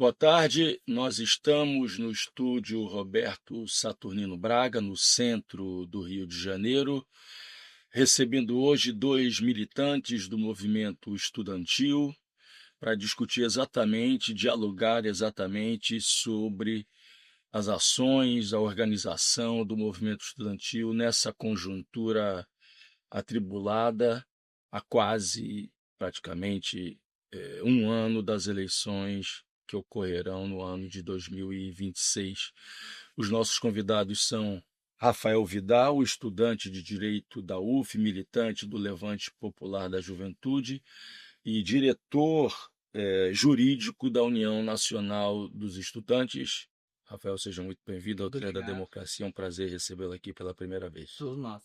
boa tarde. Nós estamos no estúdio Roberto Saturnino Braga, no centro do Rio de Janeiro, recebendo hoje dois militantes do movimento estudantil para discutir exatamente, dialogar exatamente sobre as ações, a organização do movimento estudantil nessa conjuntura atribulada há quase praticamente um ano das eleições que ocorrerão no ano de 2026. Os nossos convidados são Rafael Vidal, estudante de Direito da UF, militante do Levante Popular da Juventude e diretor jurídico da União Nacional dos Estudantes. Rafael, seja muito bem-vindo ao Trilha da Democracia. É um prazer recebê-lo aqui pela primeira vez. Todos nós.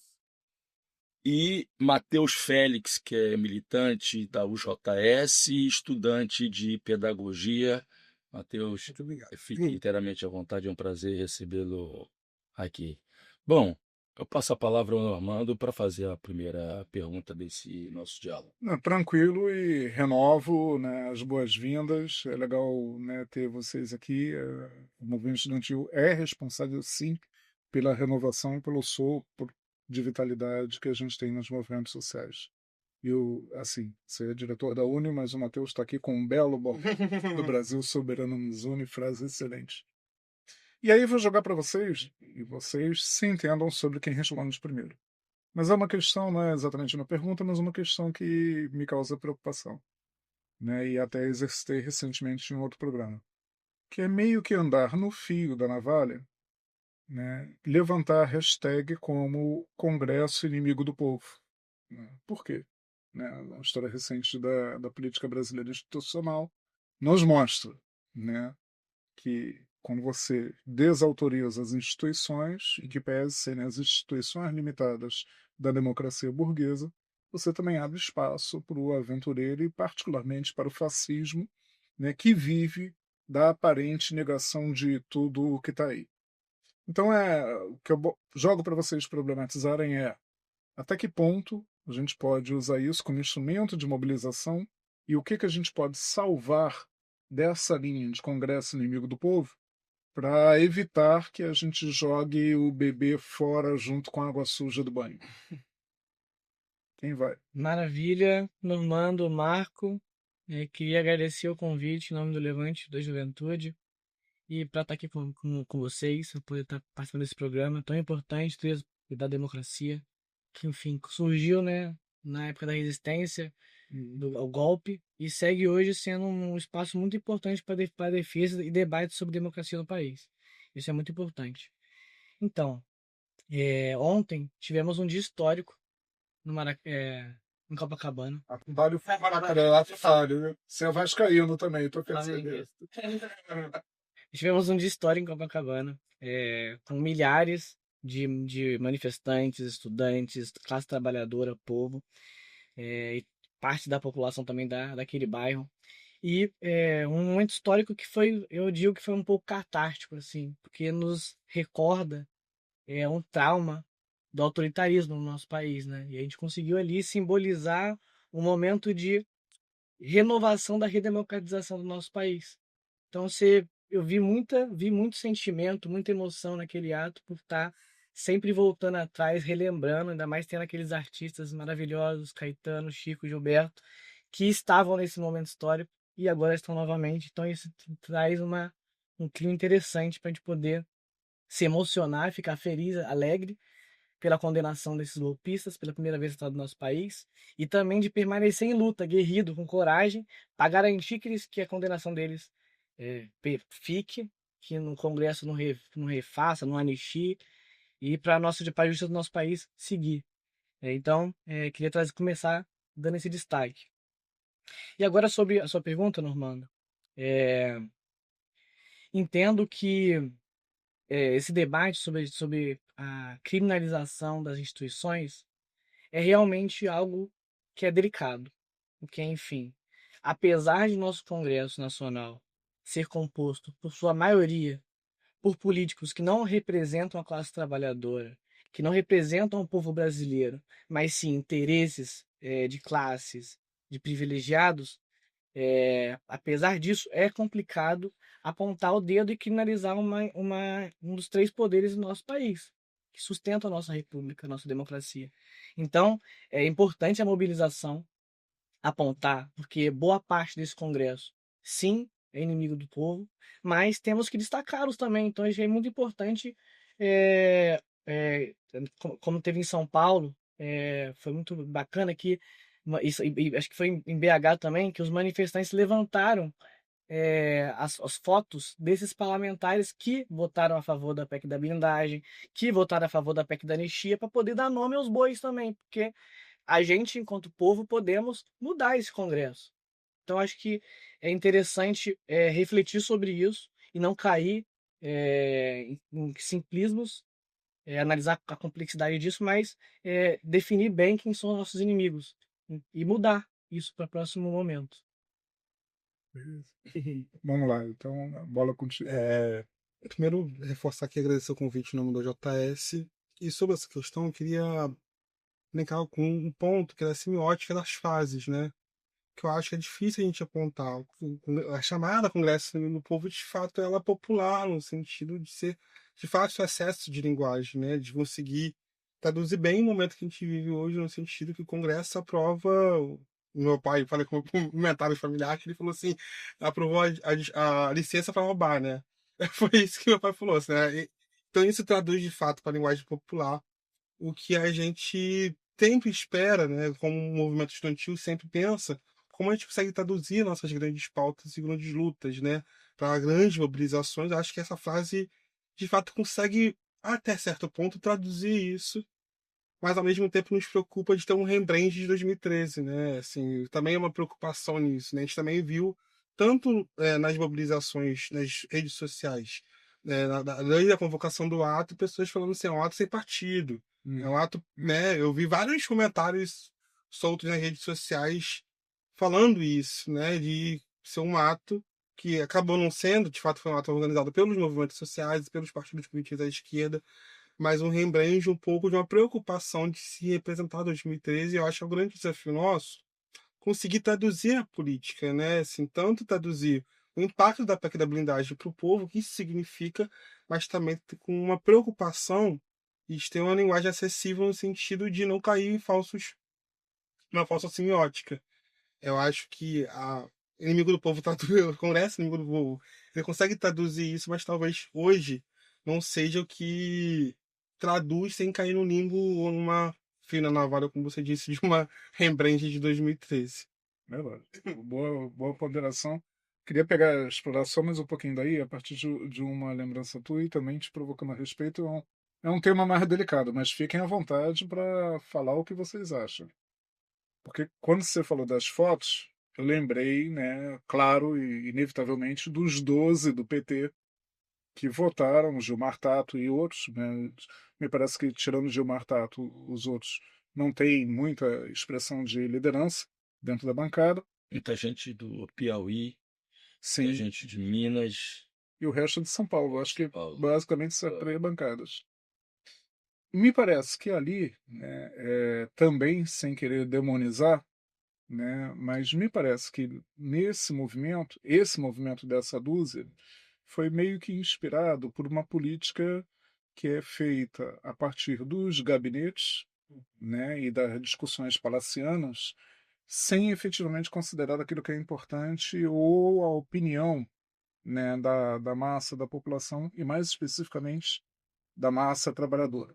E Matheus Félix, que é militante da UJS e estudante de pedagogia. Matheus, fique inteiramente à vontade, é um prazer recebê-lo aqui. Bom, eu passo a palavra ao Normando para fazer a primeira pergunta desse nosso diálogo. Tranquilo, e renovo, né, as boas-vindas. É legal, né, ter vocês aqui. O movimento estudantil é responsável, sim, pela renovação e pelo sopro de vitalidade que a gente tem nos movimentos sociais. Eu, assim, você é diretor da Uni, mas o Matheus está aqui com um belo bom do Brasil soberano nos une, frase excelente. E aí eu vou jogar para vocês, e vocês se entendam sobre quem responde primeiro. Mas é uma questão, não é exatamente uma pergunta, mas uma questão que me causa preocupação, né? E até exercitei recentemente em outro programa, que é meio que andar no fio da navalha, né? Levantar a hashtag como Congresso Inimigo do Povo. Né? Por quê? Né? A história recente da política brasileira institucional nos mostra, né, que quando você desautoriza as instituições, e que pese serem as instituições limitadas da democracia burguesa, você também abre espaço para o aventureiro e particularmente para o fascismo, né, que vive da aparente negação de tudo o que está aí. Então, o que eu jogo para vocês problematizarem é até que ponto a gente pode usar isso como instrumento de mobilização e o que a gente pode salvar dessa linha de Congresso Inimigo do Povo para evitar que a gente jogue o bebê fora junto com a água suja do banho. Quem vai? Maravilha, Normando, Marco. Queria agradecer o convite em nome do Levante da Juventude e para estar aqui com vocês, para poder estar participando desse programa tão importante da democracia, que enfim surgiu, né, na época da resistência ao golpe e segue hoje sendo um espaço muito importante para a defesa e debate sobre democracia no país. Isso é muito importante. Então, ontem tivemos um dia histórico no em Copacabana. Vale o Maracanã, vale. Você é vascaíno também, tô percebendo. Tivemos um dia histórico em Copacabana, com milhares de manifestantes, estudantes, classe trabalhadora, povo, e parte da população também daquele bairro. E um momento histórico que foi, eu digo que foi um pouco catártico, assim, porque nos recorda um trauma do autoritarismo no nosso país, né? E a gente conseguiu ali simbolizar um momento de renovação da redemocratização do nosso país. Então eu vi muito sentimento, muita emoção naquele ato por estar sempre voltando atrás, relembrando, ainda mais tendo aqueles artistas maravilhosos, Caetano, Chico, Gilberto, que estavam nesse momento histórico e agora estão novamente. Então isso traz um clima interessante para a gente poder se emocionar, ficar feliz, alegre pela condenação desses golpistas pela primeira vez no estado do nosso país e também de permanecer em luta, guerrido, com coragem, para garantir que a condenação deles fique, que no Congresso não refaça, não anistie e para a justiça do nosso país seguir. Então, queria começar dando esse destaque. E agora sobre a sua pergunta, Normando, entendo que esse debate sobre a criminalização das instituições é realmente algo que é delicado. Porque, enfim, apesar de nosso Congresso Nacional ser composto, por sua maioria, por políticos que não representam a classe trabalhadora, que não representam o povo brasileiro, mas sim interesses de classes, de privilegiados, apesar disso, é complicado apontar o dedo e criminalizar um dos três poderes do nosso país, que sustenta a nossa república, a nossa democracia. Então, é importante a mobilização, apontar, porque boa parte desse Congresso, sim, é inimigo do povo, mas temos que destacá-los também. Então, isso é muito importante, é, é, como teve em São Paulo, foi muito bacana que, isso, e acho que foi em BH também, que os manifestantes levantaram as fotos desses parlamentares que votaram a favor da PEC da blindagem, que votaram a favor da PEC da anistia, para poder dar nome aos bois também, porque a gente, enquanto povo, podemos mudar esse Congresso. Então, acho que é interessante refletir sobre isso e não cair em simplismos, analisar a complexidade disso, mas definir bem quem são os nossos inimigos e mudar isso para o próximo momento. Vamos lá, então a bola contigo. Primeiro, reforçar aqui e agradecer o convite em nome do JS. E sobre essa questão, eu queria linkar com um ponto que é a semiótica das fases, né? Que eu acho que é difícil a gente apontar. A chamada Congresso do Povo, de fato, ela é popular, no sentido de ser, de fato, excesso de linguagem, né? De conseguir traduzir bem o momento que a gente vive hoje, no sentido que o Congresso aprova. Meu pai, falei com um comentário familiar, que ele falou assim: aprovou a licença para roubar, né? Foi isso que meu pai falou, assim, né? Então, isso traduz de fato para a linguagem popular o que a gente sempre espera, né? Como um movimento estudantil sempre pensa, como a gente consegue traduzir nossas grandes pautas e grandes lutas, né? Para grandes mobilizações. Acho que essa frase, de fato, consegue, até certo ponto, traduzir isso, mas ao mesmo tempo nos preocupa de ter um Rembrandt de 2013, né? Assim, também é uma preocupação nisso, né? A gente também viu, tanto nas mobilizações nas redes sociais, desde a convocação do ato, pessoas falando assim, é um ato sem partido. É um ato, né? Eu vi vários comentários soltos nas redes sociais falando isso, né? De ser um ato que acabou não sendo, de fato, foi um ato organizado pelos movimentos sociais e pelos partidos políticos da esquerda, mas um Rembrandt um pouco de uma preocupação de se representar 2013. Eu acho que é um grande desafio nosso conseguir traduzir a política, né? Assim, tanto traduzir o impacto da PEC da blindagem para o povo, o que isso significa, mas também com uma preocupação de ter uma linguagem acessível no sentido de não cair em uma falsa semiótica. Eu acho que a inimigo do povo o Congresso inimigo do povo, ele consegue traduzir isso, mas talvez hoje não seja o que traduz sem cair no limbo ou numa fina navalha, como você disse, de uma Rembrandt de 2013. Verdade. Boa ponderação. Queria pegar, explorar só mais um pouquinho daí, a partir de uma lembrança tua e também te provocando a respeito. É um tema mais delicado, mas fiquem à vontade para falar o que vocês acham. Porque quando você falou das fotos, eu lembrei, né, claro e inevitavelmente, dos 12 do PT que votaram, Gilmar Tato e outros. Né? Me parece que, tirando Gilmar Tato, os outros não têm muita expressão de liderança dentro da bancada. Muita gente do Piauí, muita Sim, gente de Minas, e o resto é de São Paulo. Acho que Paulo. basicamente são três bancadas. Me parece que ali, né, também sem querer demonizar, né, mas me parece que nesse movimento, esse movimento dessa dúzia, foi meio que inspirado por uma política que é feita a partir dos gabinetes, né, e das discussões palacianas, sem efetivamente considerar aquilo que é importante ou a opinião, né, da massa da população e mais especificamente da massa trabalhadora,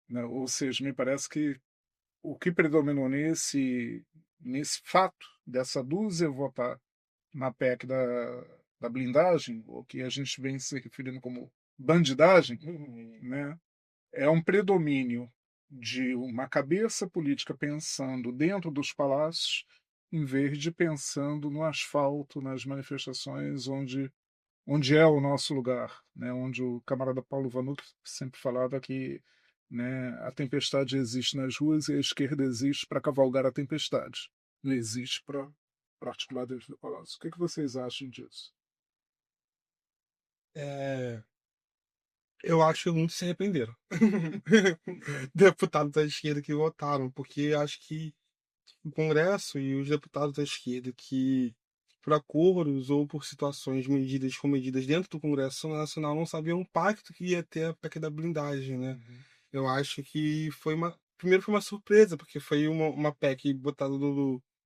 né? Ou seja, me parece que o que predominou nesse fato dessa dúzia votar na PEC da blindagem, o que a gente vem se referindo como bandidagem, né, é um predomínio de uma cabeça política pensando dentro dos palácios, em vez de pensando no asfalto, nas manifestações onde é o nosso lugar, né? Onde o camarada Paulo Vanuc sempre falava que, né, a tempestade existe nas ruas e a esquerda existe para cavalgar a tempestade, não existe para articular dentro do palácio. O que vocês acham disso? Eu acho que muitos se arrependeram. Deputados da esquerda que votaram, porque acho que o Congresso e os deputados da esquerda que por acordos ou por situações medidas com medidas dentro do Congresso Nacional, não sabiam o impacto que ia ter a PEC da blindagem, né? Eu acho que primeiro foi uma surpresa, porque foi uma PEC botada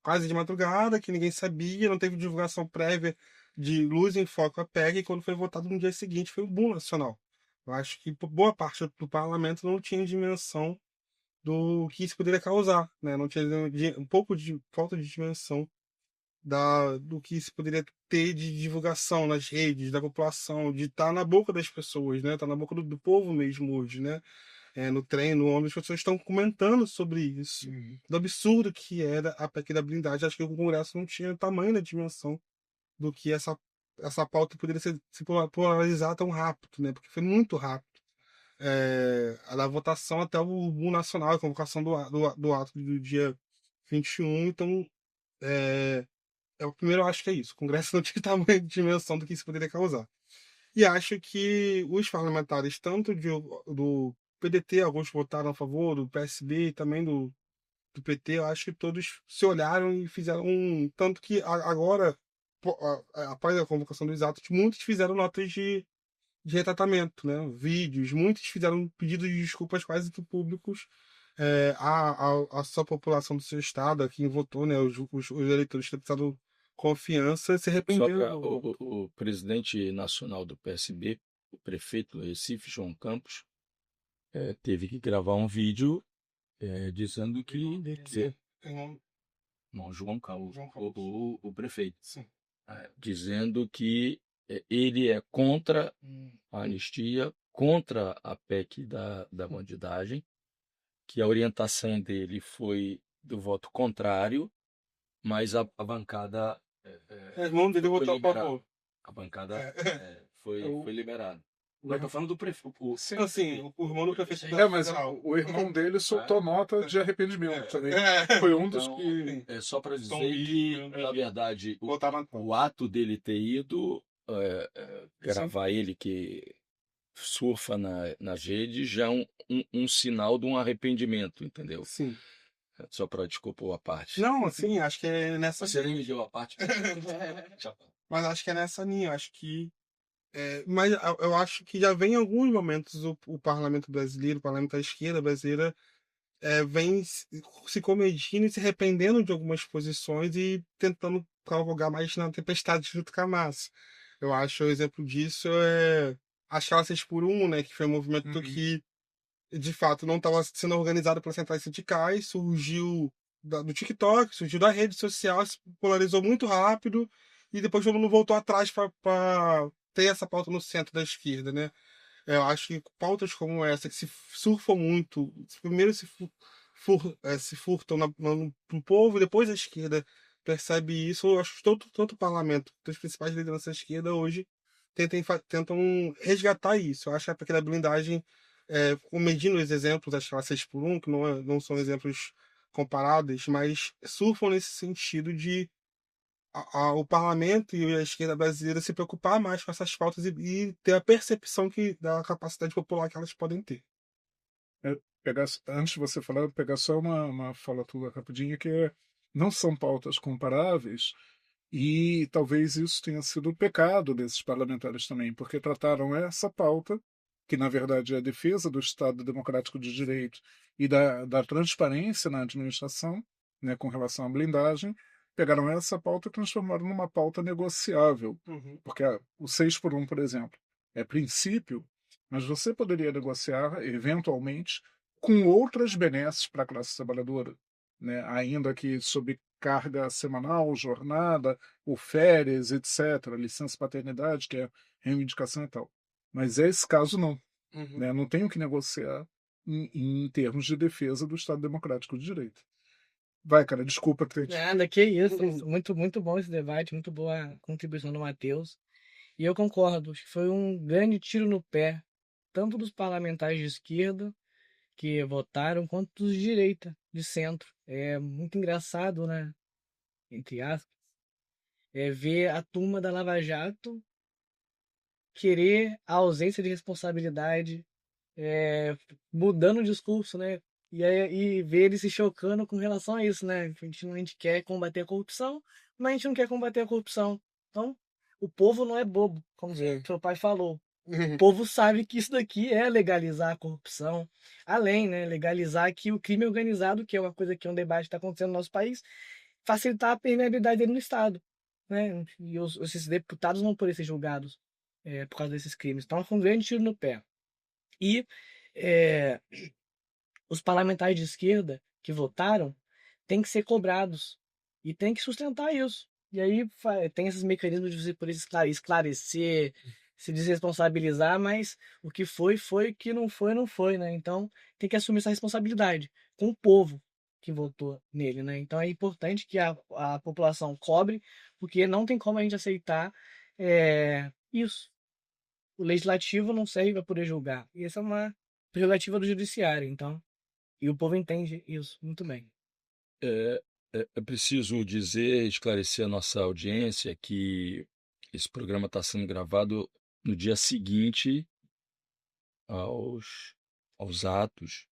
quase de madrugada, que ninguém sabia, não teve divulgação prévia de luz em foco a PEC, e quando foi votado no dia seguinte foi um boom nacional. Eu acho que boa parte do parlamento não tinha dimensão do que isso poderia causar, né? Não tinha um pouco de falta de dimensão do que isso poderia ter de divulgação nas redes, da população, de estar na boca das pessoas, né? Tá na boca do povo mesmo hoje, né? No trem, no ônibus, as pessoas estão comentando sobre isso, do absurdo que era a PEC da blindagem. Acho que o Congresso não tinha tamanho da dimensão do que essa pauta poderia se polarizar tão rápido, né? Porque foi muito rápido. A da votação até o nacional, a convocação do ato do dia 21. Então, o primeiro eu acho que é isso. O Congresso não tinha tamanho de dimensão do que isso poderia causar. E acho que os parlamentares, tanto do PDT, alguns votaram a favor, do PSB e também do PT, eu acho que todos se olharam e fizeram tanto que agora, após a convocação dos atos, muitos fizeram notas de retratamento, né? Vídeos, muitos fizeram pedidos de desculpas quase que públicos à sua população do seu estado, a quem votou, né? Os eleitores que prestaram confiança se Só arrependeram para do voto. o presidente nacional do PSB, o prefeito do Recife, João Campos, teve que gravar um vídeo dizendo que não, João Campos, o prefeito, Sim. dizendo que ele é contra a anistia, contra a PEC da bandidagem, que a orientação dele foi do voto contrário, mas a bancada O irmão dele foi votou a liberada. favor. A bancada foi liberada. Mas estou falando do prefeito. Assim, o irmão do prefeito Mas federal. o irmão dele soltou nota de arrependimento também. Foi um dos que. É só para dizer Tom que, Wilson, na verdade, votaram o ato dele ter ido gravar ele que surfa nas redes já é um sinal de um arrependimento, entendeu? Sim. Só para desculpar a parte. Não, assim, acho que é nessa. Você nem me deu a parte. Mas acho que é nessa linha. Acho que. Mas eu acho que já vem em alguns momentos o parlamento brasileiro, o parlamento da esquerda brasileira, vem se comedindo e se arrependendo de algumas posições e tentando cavalgar mais na tempestade junto com a massa. Eu acho o exemplo disso as calças por um, né, que foi um movimento que de fato não estava sendo organizado pelas centrais sindicais, surgiu do TikTok, surgiu da rede social, se polarizou muito rápido e depois todo mundo voltou atrás para ter essa pauta no centro da esquerda, né? Eu acho que pautas como essa, que se surfam muito, primeiro se furtam no povo e depois a esquerda percebe isso. Eu acho que todo o parlamento, das principais lideranças da esquerda hoje, tentam resgatar isso. Eu acho que a pequena blindagem, medindo os exemplos das classes por um, que não são exemplos comparáveis, mas surfam nesse sentido de o parlamento e a esquerda brasileira se preocupar mais com essas pautas e ter a percepção da capacidade popular que elas podem ter. Antes de você falar, pegar só uma fala tua rapidinho, que não são pautas comparáveis, e talvez isso tenha sido o pecado desses parlamentares também, porque trataram essa pauta, que na verdade é a defesa do Estado Democrático de Direito e da transparência na administração, né, com relação à blindagem, pegaram essa pauta e transformaram numa pauta negociável. Porque o 6 por 1, por exemplo, é princípio, mas você poderia negociar, eventualmente, com outras benesses para a classe trabalhadora, né? Ainda que sob carga semanal, jornada, ou férias, etc., licença paternidade, que é reivindicação e tal. Mas esse caso não. Né? Não tenho que negociar em termos de defesa do Estado Democrático de Direito. Vai, cara, desculpa ter te... Nada, que isso. Muito, muito bom esse debate, muito boa a contribuição do Matheus. E eu concordo, acho que foi um grande tiro no pé, tanto dos parlamentares de esquerda que votaram, quanto dos de direita, de centro. É muito engraçado, né? Entre aspas, ver a turma da Lava Jato querer a ausência de responsabilidade, mudando o discurso, né? E ver ele se chocando com relação a isso, né? A gente quer combater a corrupção, mas a gente não quer combater a corrupção. Então, o povo não é bobo, como o seu pai falou. O povo sabe que isso daqui é legalizar a corrupção, além, né, legalizar que o crime organizado, que é uma coisa que é um debate que está acontecendo no nosso país, facilitar a permeabilidade dele no Estado, né? E esses deputados não podem ser julgados por causa desses crimes. Então, foi um grande tiro no pé. E é, os parlamentares de esquerda que votaram têm que ser cobrados e tem que sustentar isso. E aí tem esses mecanismos de você poder esclarecer, se desresponsabilizar, mas o que foi, foi, o que não foi, não foi, né? Então tem que assumir essa responsabilidade com o povo que votou nele, né? Então é importante que a população cobre, porque não tem como a gente aceitar isso. O legislativo não serve para poder julgar. E essa é uma prerrogativa do judiciário, então. E o povo entende isso muito bem. É preciso dizer, esclarecer a nossa audiência que esse programa está sendo gravado no dia seguinte aos atos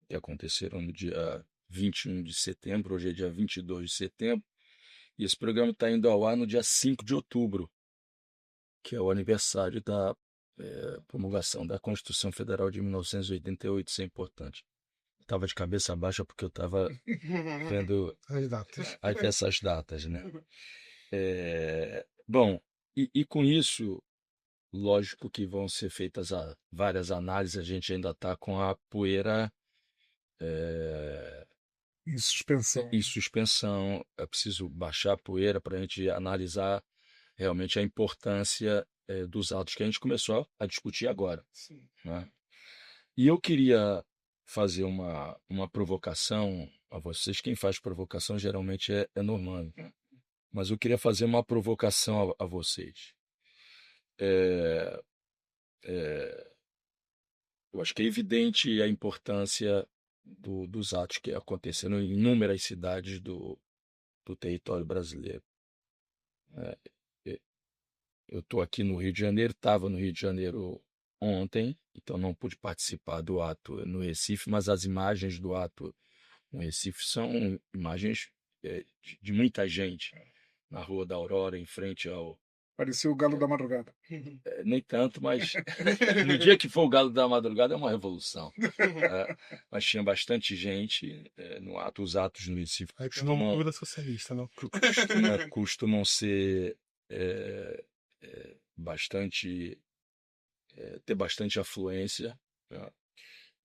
que aconteceram no dia 21 de setembro, hoje é dia 22 de setembro, e esse programa está indo ao ar no dia 5 de outubro, que é o aniversário da promulgação da Constituição Federal de 1988, isso é importante. Estava de cabeça baixa porque eu estava vendo essas datas, né? Bom, e com isso, lógico que vão ser feitas várias análises, a gente ainda está com a poeira Em suspensão. em suspensão, é preciso baixar a poeira para a gente analisar realmente a importância dos atos que a gente começou a discutir agora. Sim. Né? E eu queria fazer uma provocação a vocês. Quem faz provocação geralmente é Normando. Mas eu queria fazer uma provocação a vocês. Eu acho que é evidente a importância dos atos que aconteceram em inúmeras cidades do território brasileiro. Eu estou aqui no Rio de Janeiro, estava no Rio de Janeiro ontem, então não pude participar do ato no Recife, mas as imagens do ato no Recife são imagens de muita gente na Rua da Aurora, em frente ao... Parecia o Galo da Madrugada. Nem tanto, mas no dia que for o Galo da Madrugada é uma revolução. Mas tinha bastante gente no ato. Os atos no Recife costumam, socialista, não? Costumam ser bastante... ter bastante afluência. Né?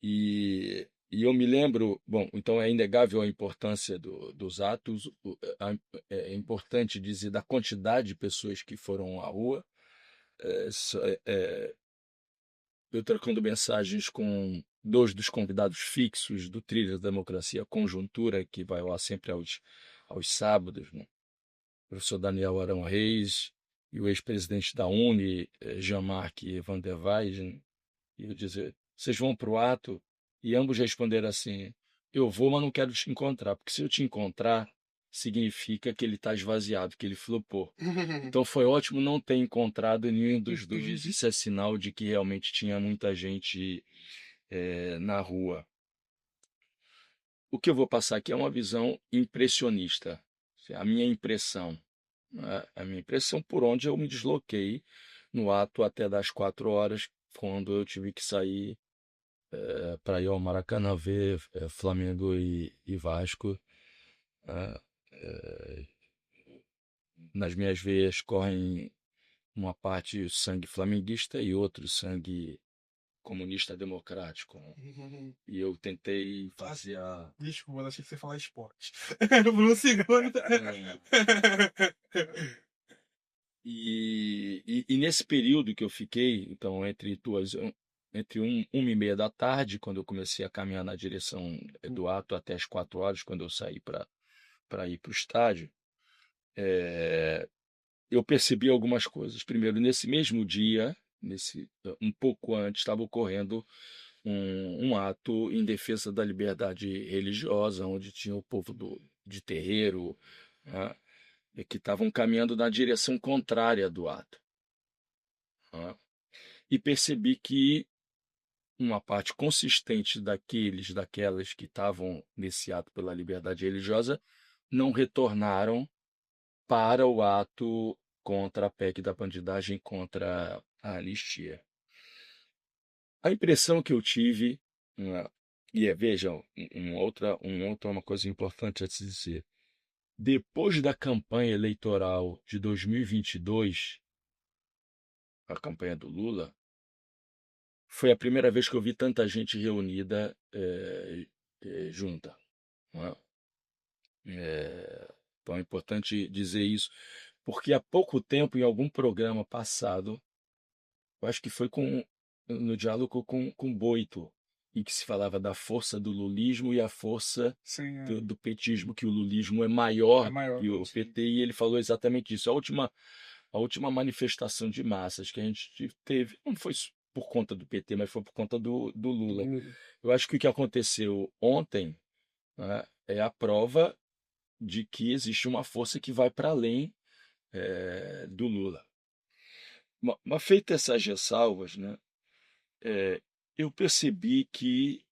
E eu me lembro, bom, então é inegável a importância dos atos, é importante dizer da quantidade de pessoas que foram à rua. Eu trocando mensagens com 2 dos convidados fixos do Trilha da Democracia Conjuntura, que vai lá sempre aos sábados, né? O professor Daniel Arão Reis e o ex-presidente da UNE, Jean-Marc Van der Weyden, e eu dizer, vocês vão para o ato? E ambos responderam assim, eu vou, mas não quero te encontrar, porque se eu te encontrar, significa que ele está esvaziado, que ele flopou. Então foi ótimo não ter encontrado nenhum dos dois. Isso é sinal de que realmente tinha muita gente na rua. O que eu vou passar aqui é uma visão impressionista. A minha impressão. Né? A minha impressão por onde eu me desloquei no ato até das 4 horas, quando eu tive que sair para ir ao Maracanã ver Flamengo e Vasco. Nas minhas veias correm uma parte sangue flamenguista e outro sangue comunista democrático. E eu tentei fazer a... Desculpa, achei que você ia falar esporte. Por um segundo. E nesse período que eu fiquei, então, entre 1h30 da tarde, quando eu comecei a caminhar na direção do ato, até as 4 horas, quando eu saí para ir para o estádio, eu percebi algumas coisas. Primeiro, nesse mesmo dia, um pouco antes, estava ocorrendo um ato em defesa da liberdade religiosa, onde tinha o povo de terreiro, né, que estavam caminhando na direção contrária do ato. Né, e percebi que uma parte consistente daquelas que estavam nesse ato pela liberdade religiosa não retornaram para o ato contra a PEC da bandidagem, contra a anistia. A impressão que eu tive, né, vejam, uma coisa importante a se dizer. Depois da campanha eleitoral de 2022, a campanha do Lula, foi a primeira vez que eu vi tanta gente reunida junta. Não é? Então é importante dizer isso, porque há pouco tempo, em algum programa passado, eu acho que foi no diálogo com Boito, em que se falava da força do lulismo e a força Sim, do petismo, que o lulismo é é maior maior. que o PT, e ele falou exatamente isso. A última manifestação de massas que a gente teve não foi por conta do PT, mas foi por conta do Lula. Eu acho que o que aconteceu ontem, né, é a prova de que existe uma força que vai para além do Lula. Mas feitas essas ressalvas, né, eu percebi que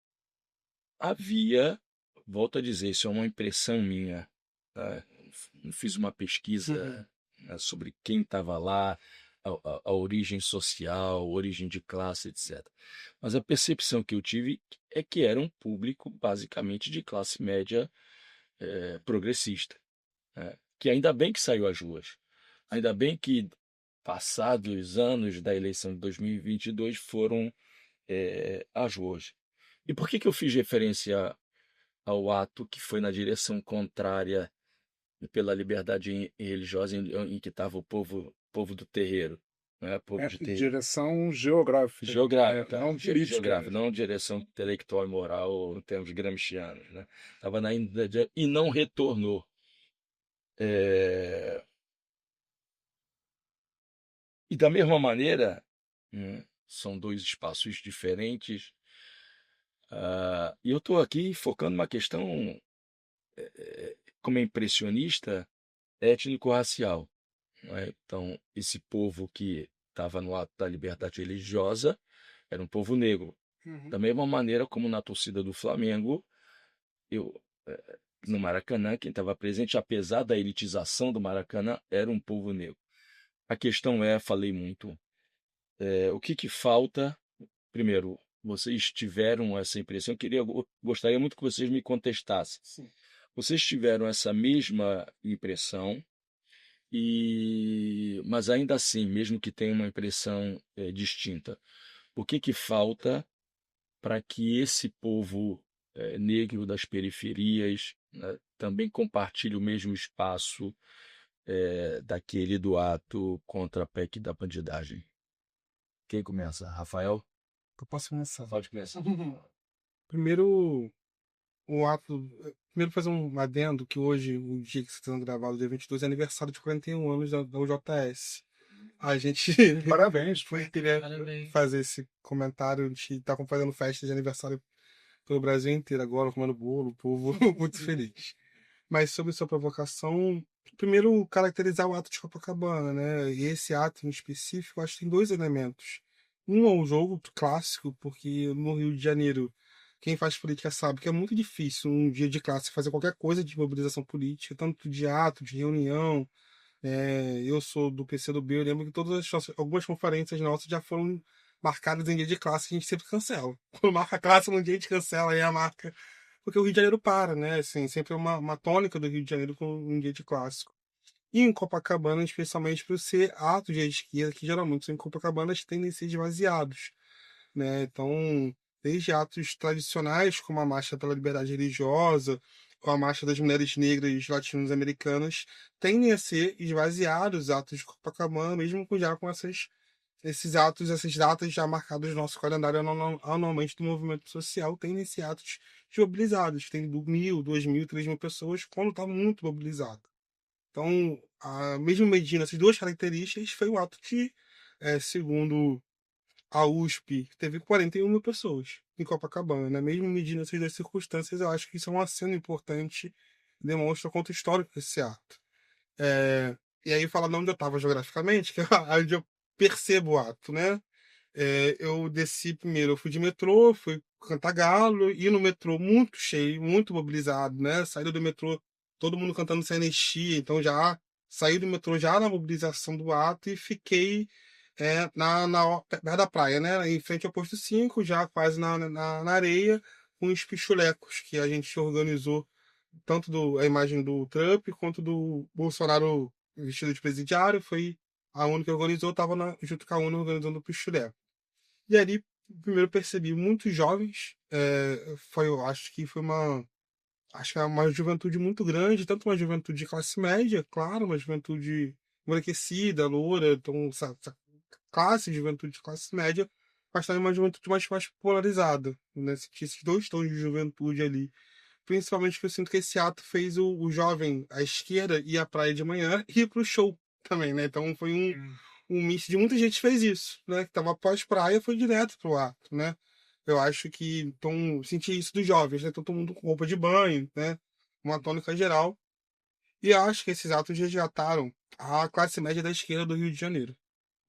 havia, volto a dizer, isso é uma impressão minha, tá? Não fiz uma pesquisa, né, sobre quem estava lá, a origem social, a origem de classe, etc. Mas a percepção que eu tive é que era um público basicamente de classe média progressista, né? Que ainda bem que saiu às ruas. Ainda bem que, passados os anos da eleição de 2022, foram às ruas. E por que eu fiz referência ao ato que foi na direção contrária pela liberdade religiosa, em que estava o povo do terreiro, né? Povo de terreiro. Direção geográfica. Geográfica, não política. geográfica, não direção intelectual e moral em termos gramscianos, né? Estava na Índia e não retornou. E da mesma maneira, né, são dois espaços diferentes. E eu estou aqui focando numa questão, como é impressionista, étnico-racial, não é? Então, esse povo que estava no ato da liberdade religiosa era um povo negro. Da mesma maneira como na torcida do Flamengo, no Maracanã, quem estava presente, apesar da elitização do Maracanã, era um povo negro. A questão falei muito, o que falta? Primeiro, vocês tiveram essa impressão, gostaria muito que vocês me contestassem. Sim. Vocês tiveram essa mesma impressão, mas ainda assim, mesmo que tenha uma impressão distinta, o que falta para que esse povo negro das periferias, né, também compartilhe o mesmo espaço daquele do ato contra a PEC da bandidagem? Quem começa? Rafael? Eu posso começar. Pode começar. Primeiro, Primeiro fazer um adendo que hoje, o dia que você está sendo gravado, dia 22, é aniversário de 41 anos da UJS. A gente Parabéns. queria Parabéns. fazer esse comentário. A gente está fazendo festa de aniversário pelo Brasil inteiro agora, comendo bolo, o povo muito feliz. Mas sobre sua provocação, primeiro caracterizar o ato de Copacabana, né? E esse ato em específico, acho que tem dois elementos. Um é o jogo clássico, porque no Rio de Janeiro, quem faz política sabe que é muito difícil um dia de classe fazer qualquer coisa de mobilização política, tanto de ato, de reunião. Eu sou do PCdoB, eu lembro que algumas conferências nossas já foram marcadas em dia de classe, que a gente sempre cancela. Quando marca a classe num dia, a gente cancela, aí a marca. Porque o Rio de Janeiro para, né? Assim, sempre é uma tônica do Rio de Janeiro com um dia de clássico. E em Copacabana, especialmente por ser atos de esquerda, que geralmente são em Copacabana, tendem a ser esvaziados, né? Então, desde atos tradicionais, como a Marcha pela Liberdade Religiosa, ou a Marcha das Mulheres Negras Latino-Americanas, tendem a ser esvaziados os atos de Copacabana, mesmo com esses atos, essas datas já marcadas no nosso calendário anualmente do movimento social, tendem a ser atos mobilizados. Tem 1.000, 2.000, 3.000 pessoas quando está muito mobilizado. Então, mesmo medindo essas duas características, foi o ato que, segundo a USP, teve 41 mil pessoas em Copacabana, né? Mesmo medindo essas duas circunstâncias, eu acho que isso é um aceno importante, demonstra o quanto histórico esse ato. E aí, falando onde eu estava geograficamente, que é onde eu percebo o ato, né? Eu desci primeiro, eu fui de metrô, fui Cantagalo, e no metrô muito cheio, muito mobilizado, né? Saída do metrô, todo mundo cantando sem anistia, então já saí do metrô já na mobilização do ato e fiquei perto da praia, né? Em frente ao posto 5, já quase na areia, com os pichulecos que a gente organizou, tanto a imagem do Trump quanto do Bolsonaro vestido de presidiário. Foi a ONU que organizou, estava junto com a ONU organizando o pichuleco. E ali, primeiro percebi muitos jovens, eu acho que foi uma juventude muito grande, tanto uma juventude de classe média, claro, uma juventude embranquecida, loura, então essa classe de juventude de classe média, mas também uma juventude mais polarizada, né? Tinha esses dois tons de juventude ali. Principalmente que eu sinto que esse ato fez o jovem à esquerda ir à praia de manhã e ir pro show também, né? Então foi um misto de muita gente fez isso, né? Que tava pós-praia, foi direto pro ato, né? Eu acho que, então, senti isso dos jovens, né? Todo mundo com roupa de banho, né? Uma tônica geral. E eu acho que esses atos resgataram a classe média da esquerda do Rio de Janeiro,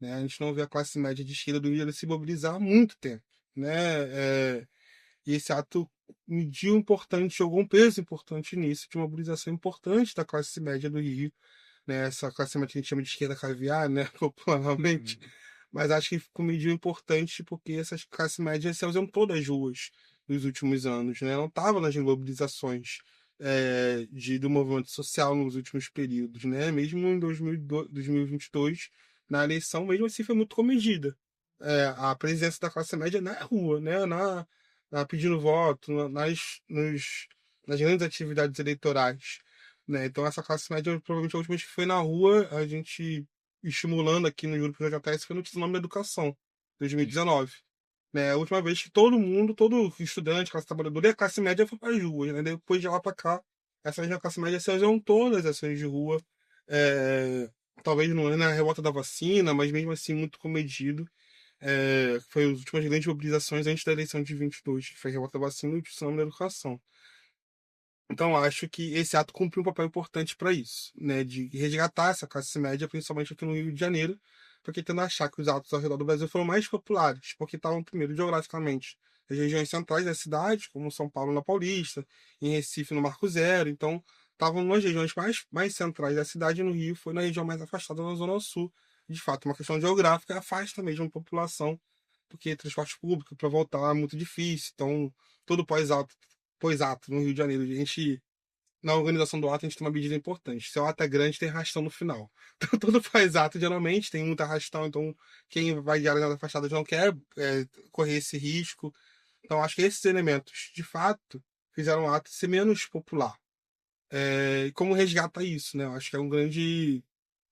né? A gente não vê a classe média de esquerda do Rio de Janeiro se mobilizar há muito tempo, né? E esse ato mediu importante, jogou um peso importante nisso, de uma mobilização importante da classe média do Rio, né? Essa classe média que a gente chama de esquerda caviar, né? Popularmente. Mas acho que ficou mediu importante porque essa classe média se ausentou das ruas nos últimos anos, né? Não estava nas mobilizações do movimento social nos últimos períodos, né? Mesmo em 2022, na eleição, mesmo assim foi muito comedida. A presença da classe média na rua, né? Pedindo voto, nas grandes atividades eleitorais, né? Então essa classe média, provavelmente a última vez que foi na rua, a gente estimulando aqui no grupo da JS foi no Tsunami da Educação, 2019. Né? A última vez que todo mundo, todo estudante, classe trabalhadora e a classe média foi para as ruas, né? Depois de lá para cá, essa mesma classe média se ausentou todas as ações de rua, talvez não é na revolta da vacina, mas mesmo assim muito comedido. Foi as últimas grandes mobilizações antes da eleição de 22, que foi a revolta da vacina e o Tsunami da Educação. Então, acho que esse ato cumpriu um papel importante para isso, né, de resgatar essa classe média, principalmente aqui no Rio de Janeiro, porque tendo a achar que os atos ao redor do Brasil foram mais populares, porque estavam, primeiro, geograficamente, nas regiões centrais da cidade, como São Paulo na Paulista, em Recife no Marco Zero, então estavam nas regiões mais centrais da cidade, e no Rio foi na região mais afastada, na Zona Sul. De fato, uma questão geográfica afasta mesmo a população, porque transporte público para voltar é muito difícil, então todo pós-ato no Rio de Janeiro. A gente, na organização do ato, a gente tem uma medida importante. Se o ato é grande, tem arrastão no final. Então, todo pós-ato, geralmente, tem muito arrastão. Então, quem vai de área afastada já não quer correr esse risco. Então, acho que esses elementos, de fato, fizeram o ato ser menos popular. E como resgata isso, né? Eu acho que é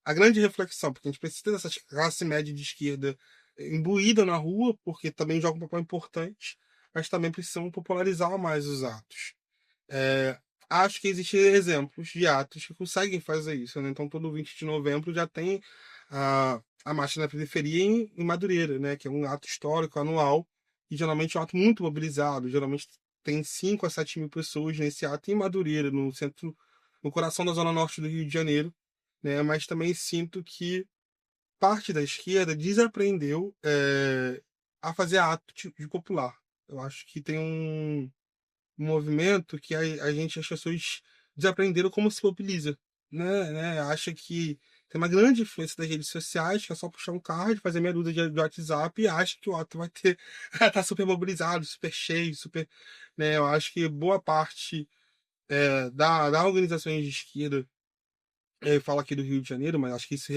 a grande reflexão, porque a gente precisa dessa classe média de esquerda imbuída na rua, porque também joga um papel importante, mas também precisam popularizar mais os atos. Acho que existem exemplos de atos que conseguem fazer isso, né? Então, todo 20 de novembro já tem a Marcha na Periferia em Madureira, né? Que é um ato histórico anual, e geralmente é um ato muito mobilizado. Geralmente tem 5 a 7 mil pessoas nesse ato em Madureira, no centro, no coração da Zona Norte do Rio de Janeiro, né? Mas também sinto que parte da esquerda desaprendeu a fazer ato de popular. Eu acho que tem um movimento que as pessoas desaprenderam como se mobiliza, né? Acha que tem uma grande influência das redes sociais, que é só puxar um card, fazer meia dúzia de WhatsApp e acha que o ato vai ter tá super mobilizado, super cheio, super, né? Eu acho que boa parte da organizações de esquerda fala aqui do Rio de Janeiro, mas acho que isso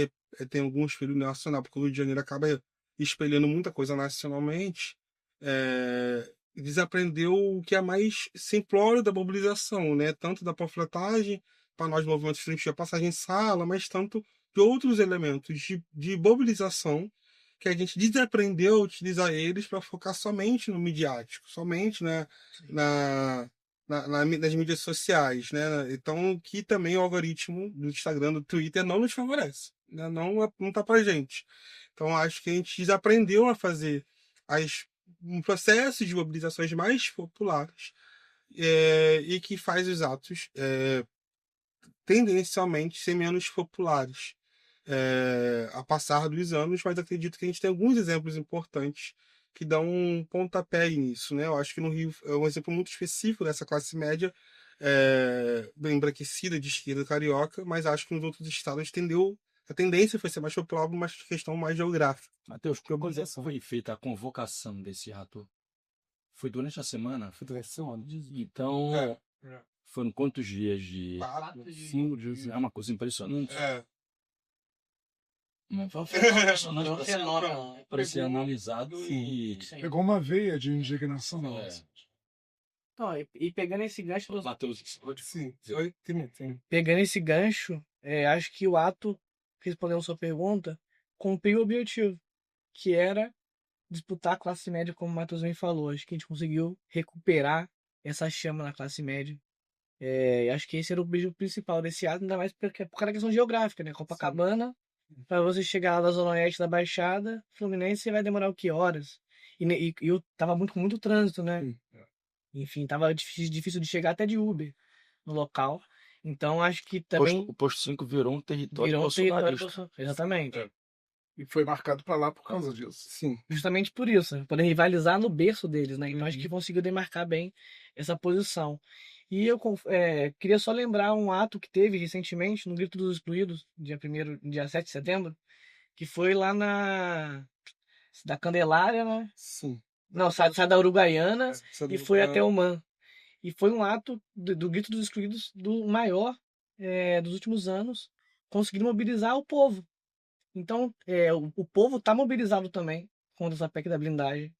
tem alguns períodos nacional, porque o Rio de Janeiro acaba espelhando muita coisa nacionalmente. Desaprendeu o que é mais simplório da mobilização, né? Tanto da panfletagem, para nós movimentos estudantis, a passagem em sala, mas tanto de outros elementos de mobilização que a gente desaprendeu a utilizar eles para focar somente no midiático, somente nas mídias sociais, né? Então, que também o algoritmo do Instagram, do Twitter não nos favorece, né? Não tá pra gente. Então, acho que a gente desaprendeu a fazer um processo de mobilizações mais populares e que faz os atos tendencialmente ser menos populares a passar dos anos, mas acredito que a gente tem alguns exemplos importantes que dão um pontapé nisso, né? Eu acho que no Rio é um exemplo muito específico dessa classe média, bem embranquecida de esquerda carioca, mas acho que nos outros estados a tendência foi ser mais popular, uma questão mais geográfica. Matheus, quando foi feita a convocação desse ato? Foi durante a semana? Foi durante a semana. Então, foram quantos dias de... 5 dias. É uma coisa impressionante. Para ser analisado e... Pegou uma veia de indignação. Então, e pegando esse gancho, Matheus, Sim. pegando esse gancho, acho que o ato, respondendo sua pergunta, cumpriu o objetivo, que era disputar a classe média, como o Matheus bem falou. Acho que a gente conseguiu recuperar essa chama na classe média. Acho que esse era o objetivo principal desse ato, ainda mais por causa da questão geográfica, né? Copacabana, para você chegar lá da Zona Oeste da Baixada Fluminense, você vai demorar o quê? Horas. E eu tava com muito trânsito, né? Enfim, tava difícil de chegar até de Uber no local. Então, acho que também o posto 5 virou um território bolsonarista. Exatamente. E foi marcado para lá por causa disso. Sim. Justamente por isso, né? Poder rivalizar no berço deles, né? Então acho que conseguiu demarcar bem essa posição. E eu queria só lembrar um ato que teve recentemente no Grito dos Excluídos, dia 7 de setembro, que foi lá da Candelária, né? Sim. Não, sai da Uruguaiana e foi até o MAN. E foi um ato do Grito dos Excluídos do maior dos últimos anos, conseguindo mobilizar o povo. Então, o povo está mobilizado também contra essa PEC da blindagem.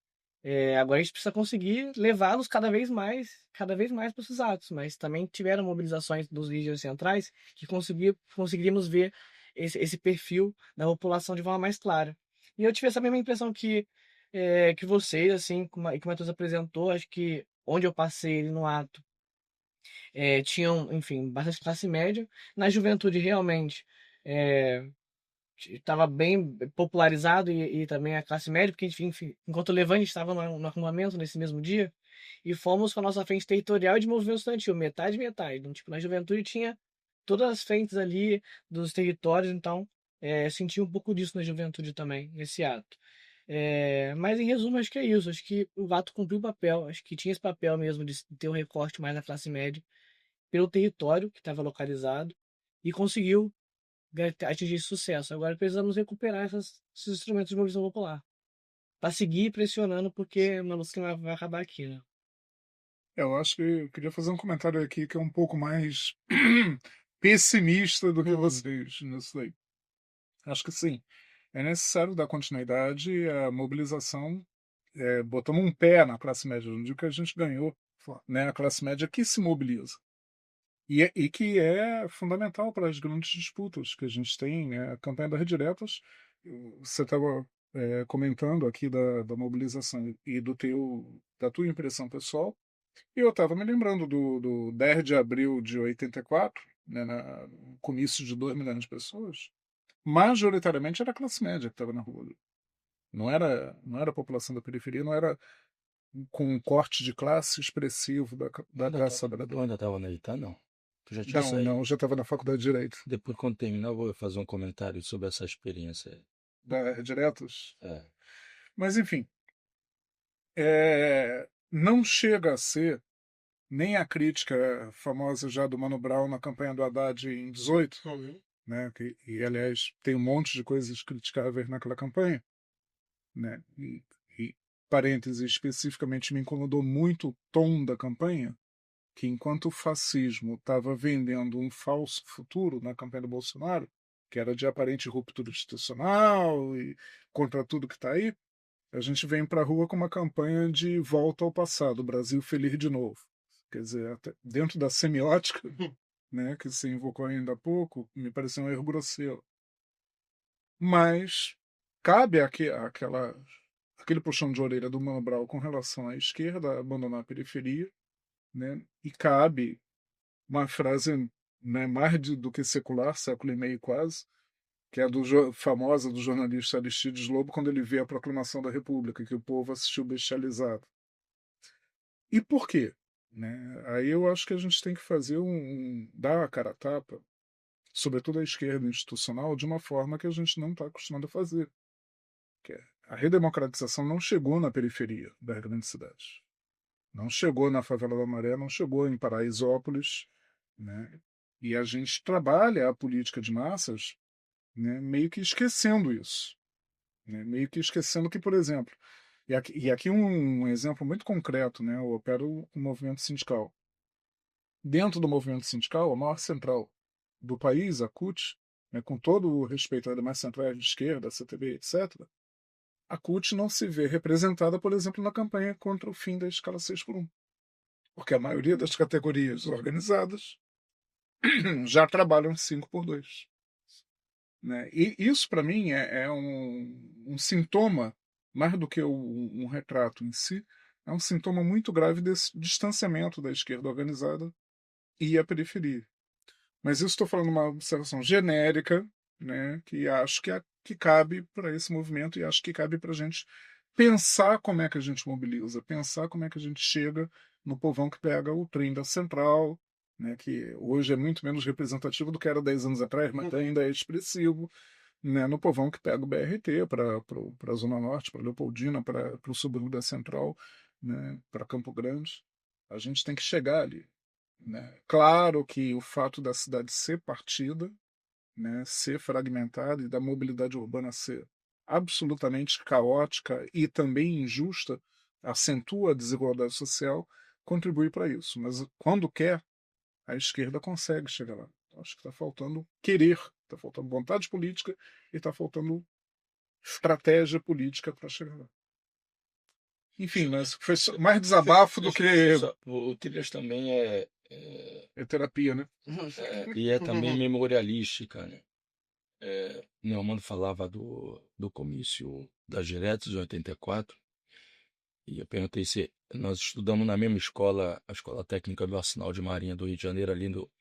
Agora a gente precisa conseguir levá-los cada vez mais para esses atos. Mas também tiveram mobilizações dos líderes centrais que conseguiríamos ver esse perfil da população de forma mais clara. E eu tive essa mesma impressão que vocês, assim, que o Matheus apresentou. Acho que onde eu passei no ato, tinham, enfim, bastante classe média. Na juventude, realmente, estava bem popularizado e também a classe média, porque enfim, enquanto o Levante estava no acampamento nesse mesmo dia, e fomos com a nossa frente territorial de movimento estudantil, metade. Então, tipo, na juventude tinha todas as frentes ali dos territórios, então senti um pouco disso na juventude também, nesse ato. Mas em resumo, acho que é isso. Acho que o ato cumpriu o papel. Acho que tinha esse papel mesmo de ter um recorte mais na classe média pelo território que estava localizado e conseguiu atingir esse sucesso. Agora precisamos recuperar esses instrumentos de mobilização popular para seguir pressionando, porque uma luta que vai acabar aqui, né? Eu acho que eu queria fazer um comentário aqui que é um pouco mais pessimista do que vocês nisso daí. Acho que sim. É necessário dar continuidade à mobilização, botando um pé na classe média. Não digo que a gente ganhou, né? A classe média que se mobiliza. E que é fundamental para as grandes disputas que a gente tem, né? A campanha das rediretas, você estava comentando aqui da mobilização e da tua impressão pessoal, e eu estava me lembrando do 10 de abril de 84, né, no comício de 2 milhões de pessoas, majoritariamente era a classe média que estava na rua. Não era a população da periferia, não era com um corte de classe expressivo da classe trabalhadora. Eu ainda estava na Itá, não. Tu já tinha Não, saído? não, eu já estava na faculdade de Direito. Depois, quando terminar, eu vou fazer um comentário sobre essa experiência. Diretos. É. Mas, enfim, não chega a ser nem a crítica famosa já do Mano Brown na campanha do Haddad em 18, né, e aliás tem um monte de coisas criticáveis naquela campanha, né, e parênteses, especificamente me incomodou muito o tom da campanha, que enquanto o fascismo estava vendendo um falso futuro na campanha do Bolsonaro, que era de aparente ruptura institucional e contra tudo que está aí, a gente vem para a rua com uma campanha de volta ao passado, Brasil feliz de novo. Quer dizer, até dentro da semiótica, né, que se invocou ainda há pouco, me pareceu um erro grosseiro. Mas cabe aquele puxão de orelha do Mano Brown com relação à esquerda, abandonar a periferia, né, e cabe uma frase, né, mais do que secular, século e meio quase, que é famosa do jornalista Aristides Lobo, quando ele vê a proclamação da República, que o povo assistiu bestializado. E por quê? Né? Aí eu acho que a gente tem que fazer dar a cara a tapa, sobretudo a esquerda institucional, de uma forma que a gente não está acostumado a fazer. A redemocratização não chegou na periferia das grandes cidades. Não chegou na Favela da Maré, não chegou em Paraisópolis, né? E a gente trabalha a política de massas, né, meio que esquecendo isso, né? Meio que esquecendo que, por exemplo, e aqui um exemplo muito concreto, né? Eu opero o movimento sindical. Dentro do movimento sindical, a maior central do país, a CUT, né, com todo o respeito às demais centrais de esquerda, a CTB, etc., a CUT não se vê representada, por exemplo, na campanha contra o fim da escala 6x1, porque a maioria das categorias organizadas já trabalham 5x2. Né? E isso, para mim, é um sintoma, mais do que um retrato em si, é um sintoma muito grave desse distanciamento da esquerda organizada e a periferia. Mas isso estou falando uma observação genérica, né, que acho que cabe para esse movimento e acho que cabe para a gente pensar como é que a gente mobiliza, pensar como é que a gente chega no povão que pega o trem da Central, né, que hoje é muito menos representativo do que era 10 anos atrás, mas ainda é expressivo, né, no povão que pega o BRT para a Zona Norte, para Leopoldina, para o subúrbio da Central, né, para Campo Grande. A gente tem que chegar ali. Né? Claro que o fato da cidade ser partida, né, ser fragmentada e da mobilidade urbana ser absolutamente caótica e também injusta, acentua a desigualdade social, contribui para isso. Mas quando quer, a esquerda consegue chegar lá. Acho que está faltando querer, está faltando vontade política e está faltando estratégia política para chegar lá. Enfim, mas foi mais desabafo do que O Trilhas também terapia, né? e é também memorialística, né? Neumano falava do comício das diretas de 84, e eu perguntei se nós estudamos na mesma escola, a Escola Técnica do Arsenal de Marinha do Rio de Janeiro, ali no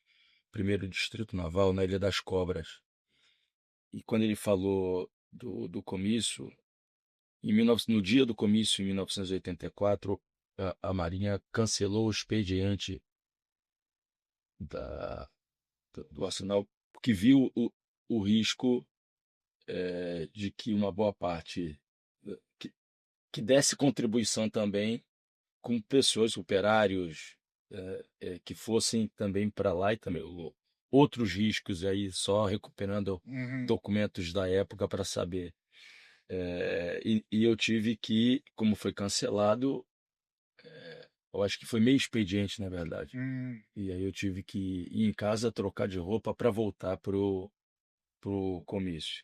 1º Distrito Naval, na Ilha das Cobras. E quando ele falou do comício, no dia do comício, em 1984, a Marinha cancelou o expediente do Arsenal, porque viu o risco de que uma boa parte que desse contribuição também com pessoas, operários, que fossem também para lá e também outros riscos aí, só recuperando documentos da época para saber. E eu tive que, como foi cancelado, eu acho que foi meio expediente, na verdade. E aí eu tive que ir em casa trocar de roupa para voltar pro comício.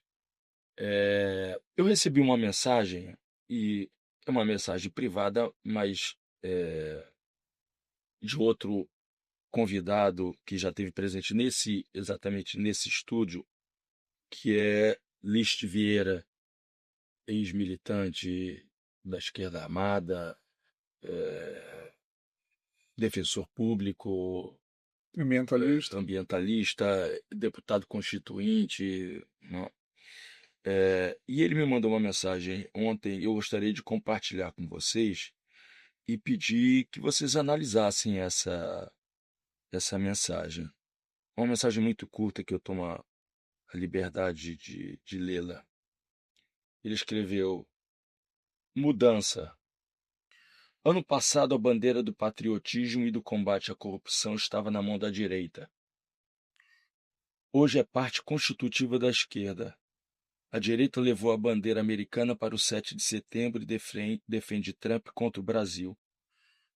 Eu recebi uma mensagem, e é uma mensagem privada, mas de outro convidado que já esteve presente exatamente nesse estúdio, que é List Vieira, ex-militante da esquerda armada, defensor público, Ambientalista. ambientalista, deputado constituinte, né? E ele me mandou uma mensagem ontem, eu gostaria de compartilhar com vocês e pedir que vocês analisassem essa mensagem. Uma mensagem muito curta que eu tomo a liberdade de lê-la. Ele escreveu: Mudança. Ano passado, a bandeira do patriotismo e do combate à corrupção estava na mão da direita. Hoje é parte constitutiva da esquerda. A direita levou a bandeira americana para o 7 de setembro e defende Trump contra o Brasil.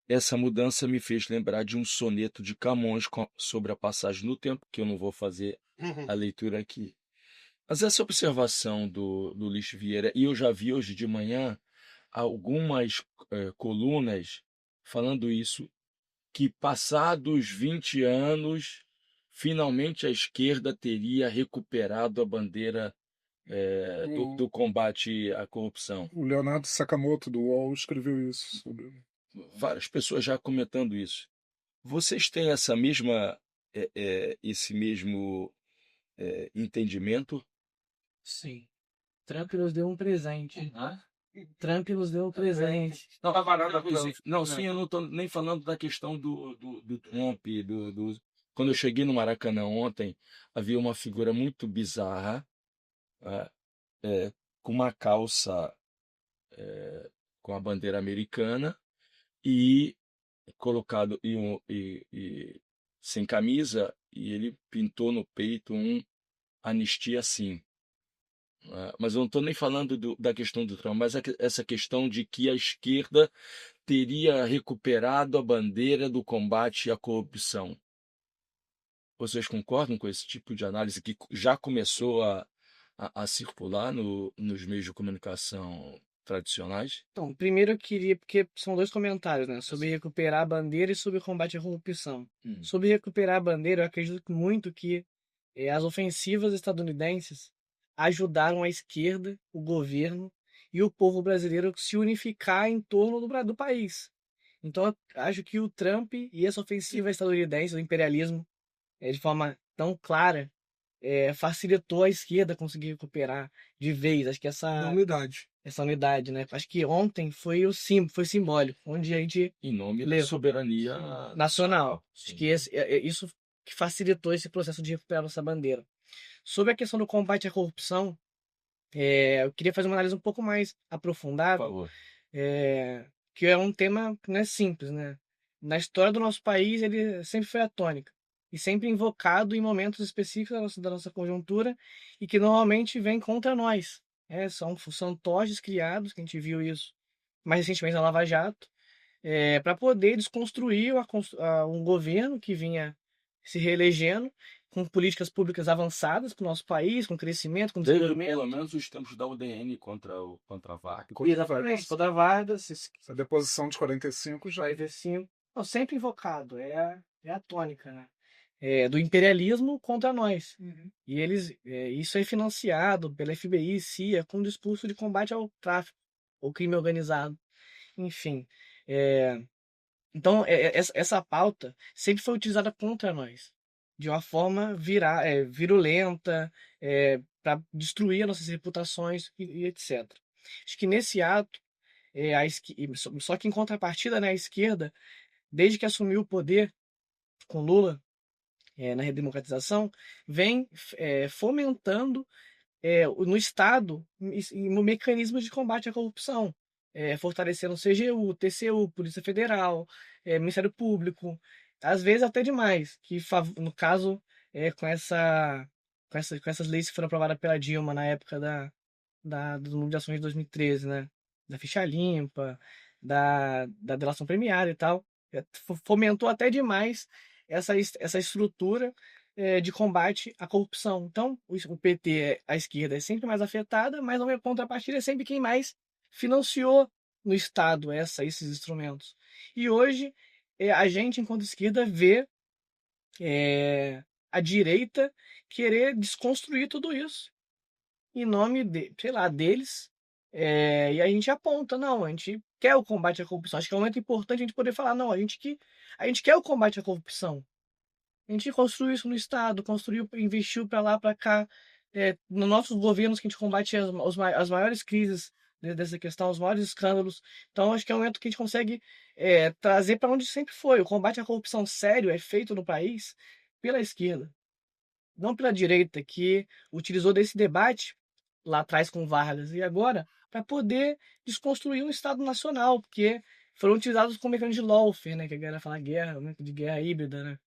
Essa mudança me fez lembrar de um soneto de Camões sobre a passagem no tempo, que eu não vou fazer a leitura aqui. Mas essa observação do Luiz Vieira, e eu já vi hoje de manhã algumas colunas falando isso, que passados 20 anos, finalmente a esquerda teria recuperado a bandeira do combate à corrupção. O Leonardo Sakamoto, do UOL, escreveu isso. Várias pessoas já comentando isso. Vocês têm esse mesmo entendimento? Sim. Trump nos deu um presente. Trump nos deu um presente. Não, sim, eu não estou nem falando da questão do Trump. Quando eu cheguei no Maracanã ontem, havia uma figura muito bizarra, com uma calça com a bandeira americana e colocado sem camisa, e ele pintou no peito um anistia sim. Mas eu não estou nem falando da questão do Trump, mas essa questão de que a esquerda teria recuperado a bandeira do combate à corrupção. Vocês concordam com esse tipo de análise que já começou a circular nos meios de comunicação tradicionais? Então, primeiro eu queria, porque são dois comentários, né? Sobre recuperar a bandeira e sobre combate à corrupção. Sobre recuperar a bandeira, eu acredito muito que as ofensivas estadunidenses ajudaram a esquerda, o governo e o povo brasileiro a se unificar em torno do país. Então, eu acho que o Trump e essa ofensiva estadunidense, o imperialismo, de forma tão clara, facilitou a esquerda conseguir recuperar de vez. Acho que Da unidade. essa unidade, né? Acho que ontem foi foi simbólico, onde a gente Em nome da soberania nacional. Acho Sim. que isso que facilitou esse processo de recuperar nossa bandeira. Sobre a questão do combate à corrupção, eu queria fazer uma análise um pouco mais Por aprofundada, favor. que é um tema que não é simples, né? Na história do nosso país, ele sempre foi a tônica e sempre invocado em momentos específicos da nossa conjuntura e que normalmente vem contra nós. São toges criados, que a gente viu isso mais recentemente na Lava Jato, para poder desconstruir um governo que vinha se reelegendo com políticas públicas avançadas para o nosso país, com crescimento, com Desde desenvolvimento. pelo menos os tempos da UDN contra a Vargas. Exatamente, toda a Varda, A deposição de 45 já vai ver sim. Não, sempre invocado, é a tônica, né? Do imperialismo contra nós. E isso é financiado pela FBI, CIA, com o discurso de combate ao tráfico, ao crime organizado, enfim. Então, essa pauta sempre foi utilizada contra nós, de uma forma virulenta, para destruir as nossas reputações e etc. Acho que nesse ato, só que em contrapartida, né, a esquerda, desde que assumiu o poder com Lula, na redemocratização, vem fomentando no Estado mecanismos de combate à corrupção, fortalecendo o CGU, TCU, Polícia Federal, Ministério Público, às vezes até demais, que no caso, com com essas leis que foram aprovadas pela Dilma na época das mobilizações de 2013, né? Da ficha limpa, da delação premiada e tal, fomentou até demais essa estrutura de combate à corrupção. Então, o PT, a esquerda, é sempre mais afetada, mas a contrapartida é sempre quem mais financiou no Estado esses instrumentos. E hoje, a gente, enquanto esquerda, vê a direita querer desconstruir tudo isso em nome sei lá, deles. E a gente aponta, não, a gente quer o combate à corrupção. Acho que é um momento importante a gente poder falar, não, a gente quer o combate à corrupção. A gente construiu isso no Estado, construiu, investiu para lá, para cá, nos nossos governos que a gente combate as maiores crises dessa questão, os maiores escândalos. Então, acho que é um momento que a gente consegue trazer para onde sempre foi. O combate à corrupção sério é feito no país pela esquerda, não pela direita, que utilizou desse debate lá atrás com Vargas e agora para poder desconstruir um Estado nacional, porque foram utilizados como mecanismo de lawfare, né, que a galera fala guerra, de guerra híbrida, né?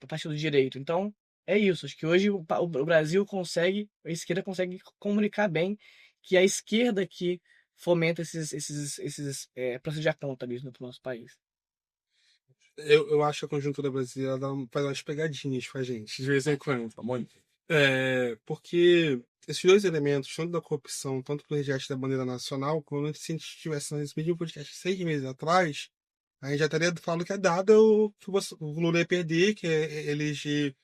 Por parte do direito. Então, é isso. Acho que hoje o Brasil consegue, a esquerda consegue comunicar bem que é a esquerda que fomenta esses processos de apontamento no nosso país. Eu acho que a conjuntura brasileira faz umas pegadinhas com a gente, de vez em quando. Porque esses dois elementos, tanto da corrupção, tanto do resgate da bandeira nacional, quando se a gente estivesse nesse mesmo podcast 6 meses atrás, a gente já teria falado que é dada que o Lula ia perder, que é eleger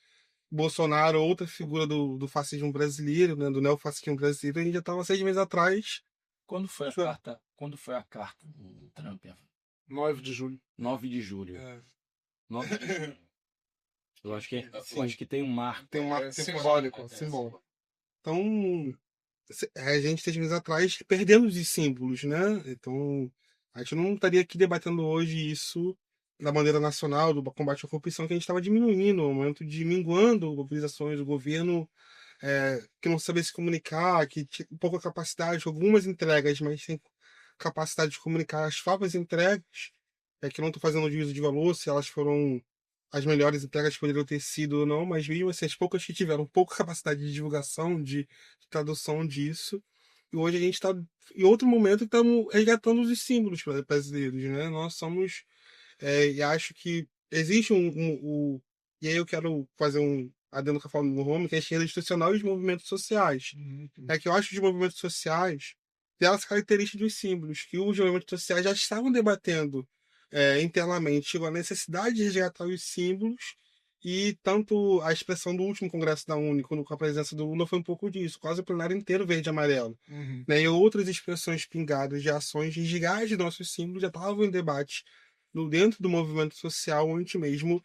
Bolsonaro, outra figura do fascismo brasileiro, né, do neofascismo brasileiro. A gente já estava 6 meses atrás. Quando foi a carta? Quando foi a carta do Trump? 9 de julho. 9 de julho. 9 de julho. Eu acho que tem um marco. Tem um marco simbólico. Então, a gente, 6 meses atrás, perdemos os símbolos, né? Então, a gente não estaria aqui debatendo hoje isso da bandeira nacional, do combate à corrupção, que a gente estava diminuindo, no momento de minguando mobilizações, o governo que não sabia se comunicar, que tinha pouca capacidade, algumas entregas, mas sem capacidade de comunicar as falsas entregas. que eu não estou fazendo juízo de valor se elas foram as melhores entregas que poderiam ter sido ou não, mas mesmo assim, as poucas que tiveram pouca capacidade de divulgação, de tradução disso. E hoje a gente está em outro momento que estamos resgatando os símbolos brasileiros, né? Nós somos, e acho que existe e aí eu quero fazer um adendo com a fala do Rome, que é a esquerda institucional e os movimentos sociais. É que eu acho que os movimentos sociais têm as características dos símbolos, que os movimentos sociais já estavam debatendo internamente a necessidade de resgatar os símbolos, e tanto a expressão do último Congresso da UNE, com a presença do Lula, foi um pouco disso, quase o plenário inteiro verde e amarelo. Né? E outras expressões pingadas de ações de resgate de nossos símbolos já estavam em debate dentro do movimento social antes mesmo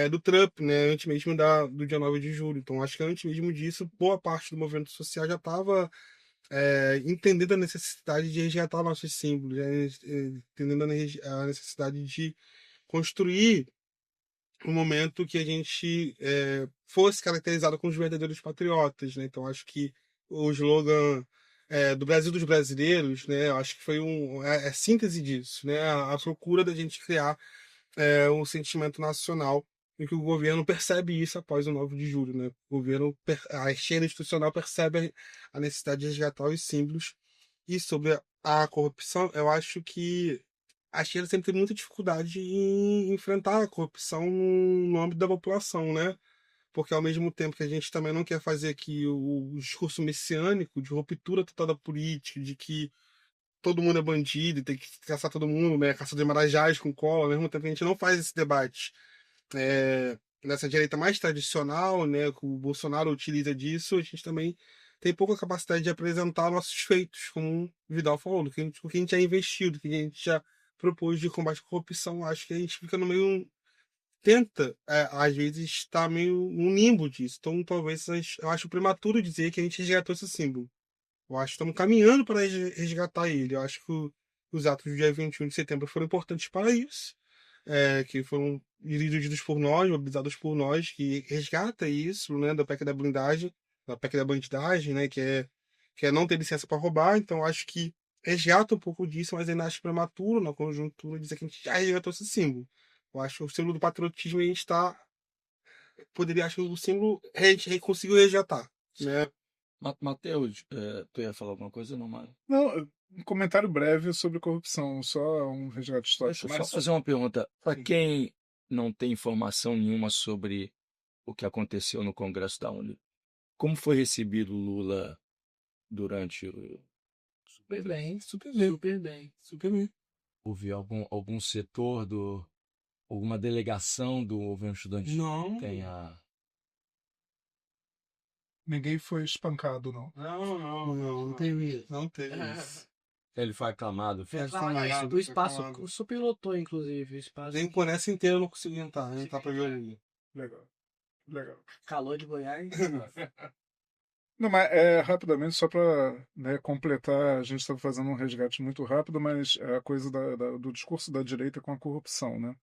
do Trump, né? Antes mesmo do dia 9 de julho. Então, acho que antes mesmo disso, boa parte do movimento social já estava entendendo a necessidade de resgatar nossos símbolos, entendendo a necessidade de construir um momento que a gente fosse caracterizado como os verdadeiros patriotas, né? Então, acho que o slogan do Brasil dos brasileiros, né? Acho que foi síntese disso, né? A procura da gente criar um sentimento nacional, e que o governo percebe isso após o 9 de julho, né? O governo, a esquerda institucional percebe a necessidade de resgatar os símbolos. E sobre a corrupção, eu acho que a esquerda sempre teve muita dificuldade em enfrentar a corrupção no âmbito da população, né? Porque ao mesmo tempo que a gente também não quer fazer aqui o discurso messiânico de ruptura total da política, de que todo mundo é bandido e tem que caçar todo mundo, né? Caçar de marajás com cola, ao mesmo tempo que a gente não faz esse debate nessa direita mais tradicional, né? Que o Bolsonaro utiliza disso, a gente também tem pouca capacidade de apresentar nossos feitos, como o Vidal falou, do que a gente já investiu, do que a gente já propôs de combate à corrupção. Acho que a gente fica no meio, tenta, às vezes, estar meio um limbo disso. Então, talvez, eu acho prematuro dizer que a gente resgatou esse símbolo. Eu acho que estamos caminhando para resgatar ele. Eu acho que os atos do dia 21 de setembro foram importantes para isso, que foram dirigidos por nós, mobilizados por nós, que resgata isso, né, da PEC da blindagem, da PEC da bandidagem, né, que é não ter licença para roubar. Então, eu acho que resgata um pouco disso, mas ainda acho prematuro, na conjuntura, dizer que a gente já resgatou esse símbolo. Eu acho que o símbolo do patriotismo a gente está. Poderia, acho que o símbolo a gente conseguiu resgatar, né? Matheus, tu ia falar alguma coisa, não, Mário? Não, um comentário breve sobre corrupção, só um resgate histórico. Deixa eu só fazer uma pergunta. Para Sim. quem não tem informação nenhuma sobre o que aconteceu no Congresso da UNE, como foi recebido o Lula durante o... Super bem, Super bem. super bem. Super bem. Houve algum setor alguma delegação do movimento estudantil Não. que tenha... Ninguém foi espancado, não. Não teve isso. Não teve isso. Ele foi aclamado. O espaço superlotou, inclusive. O espaço. Nem por essa inteira eu não consegui entrar pra ver o Lula. Legal. Legal. Calor de Goiás. Não, mas rapidamente, só para completar, a gente estava fazendo um resgate muito rápido, mas a coisa do discurso da direita com a corrupção, né?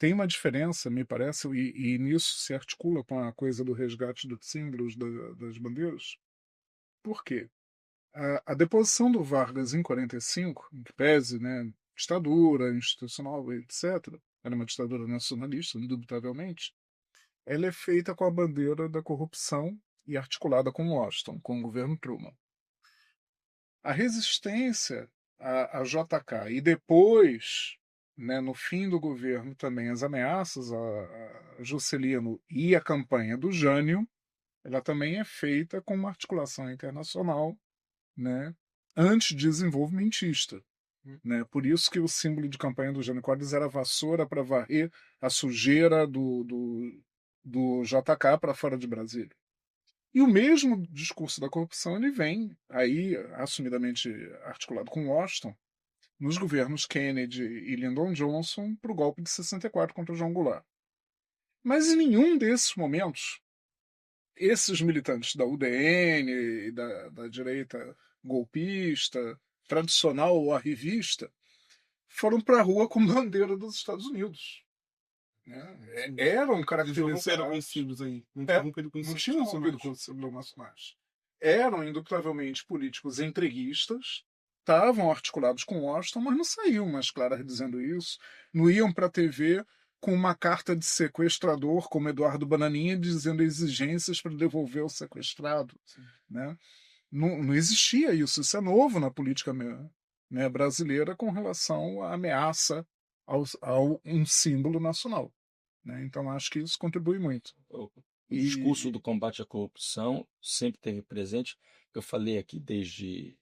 Tem uma diferença, me parece, e nisso se articula com a coisa do resgate dos símbolos das bandeiras. Por quê? A deposição do Vargas em 45, em que pese, né, ditadura institucional, etc., era uma ditadura nacionalista, indubitavelmente, ela é feita com a bandeira da corrupção e articulada com Washington, com o governo Truman. A resistência a JK e depois, né, no fim do governo também, as ameaças a Juscelino e a campanha do Jânio, ela também é feita com uma articulação internacional, né, antidesenvolvimentista. Né? Por isso que o símbolo de campanha do Jânio Quadros era a vassoura para varrer a sujeira do JK para fora de Brasília. E o mesmo discurso da corrupção ele vem aí assumidamente articulado com Washington nos governos Kennedy e Lyndon Johnson para o golpe de 64 contra João Goulart. Mas em nenhum desses momentos esses militantes da UDN e da direita golpista, tradicional ou arrivista, foram para a rua com bandeira dos Estados Unidos. Né? Eram caracterizados vencidos aí. Não tinham rompido com os nacionais. Eram indubitavelmente políticos entreguistas, estavam articulados com Washington, mas não saíam mais claras dizendo isso. Não iam para a TV com uma carta de sequestrador, como Eduardo Bananinha, dizendo exigências para devolver o sequestrado. Né? Não existia isso. Isso é novo na política brasileira com relação à ameaça ao um símbolo nacional. Né? Então, acho que isso contribui muito. O discurso do combate à corrupção sempre teve presente. Eu falei aqui desde.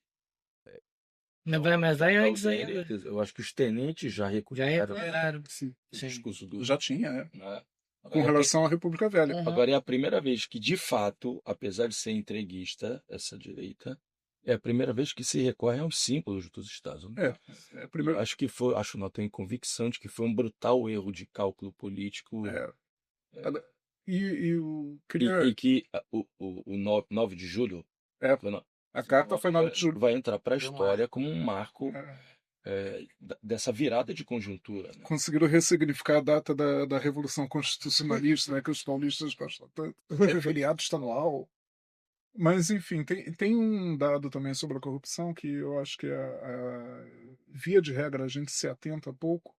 Não vai mais aí antes os ainda. tenentes, eu acho que os tenentes já Já recuperaram recuperaram. Sim. o Sim. discurso do. Já tinha, né? com relação à República Velha. Uhum. Agora é a primeira vez que, de fato, apesar de ser entreguista, essa direita, é a primeira vez que se recorre aos símbolos dos Estados Unidos. Primeiro, Acho que foi, não tenho convicção de que foi um brutal erro de cálculo político. E eu queria. E que o 9 de julho A carta foi 9 de julho. vai entrar para a história como um marco dessa virada de conjuntura. Né? Conseguiram ressignificar a data da Revolução Constitucionalista, né, que os paulistas gostam tanto. É feriado estadual. Mas, enfim, tem um dado também sobre a corrupção que eu acho que, via de regra, a gente se atenta pouco,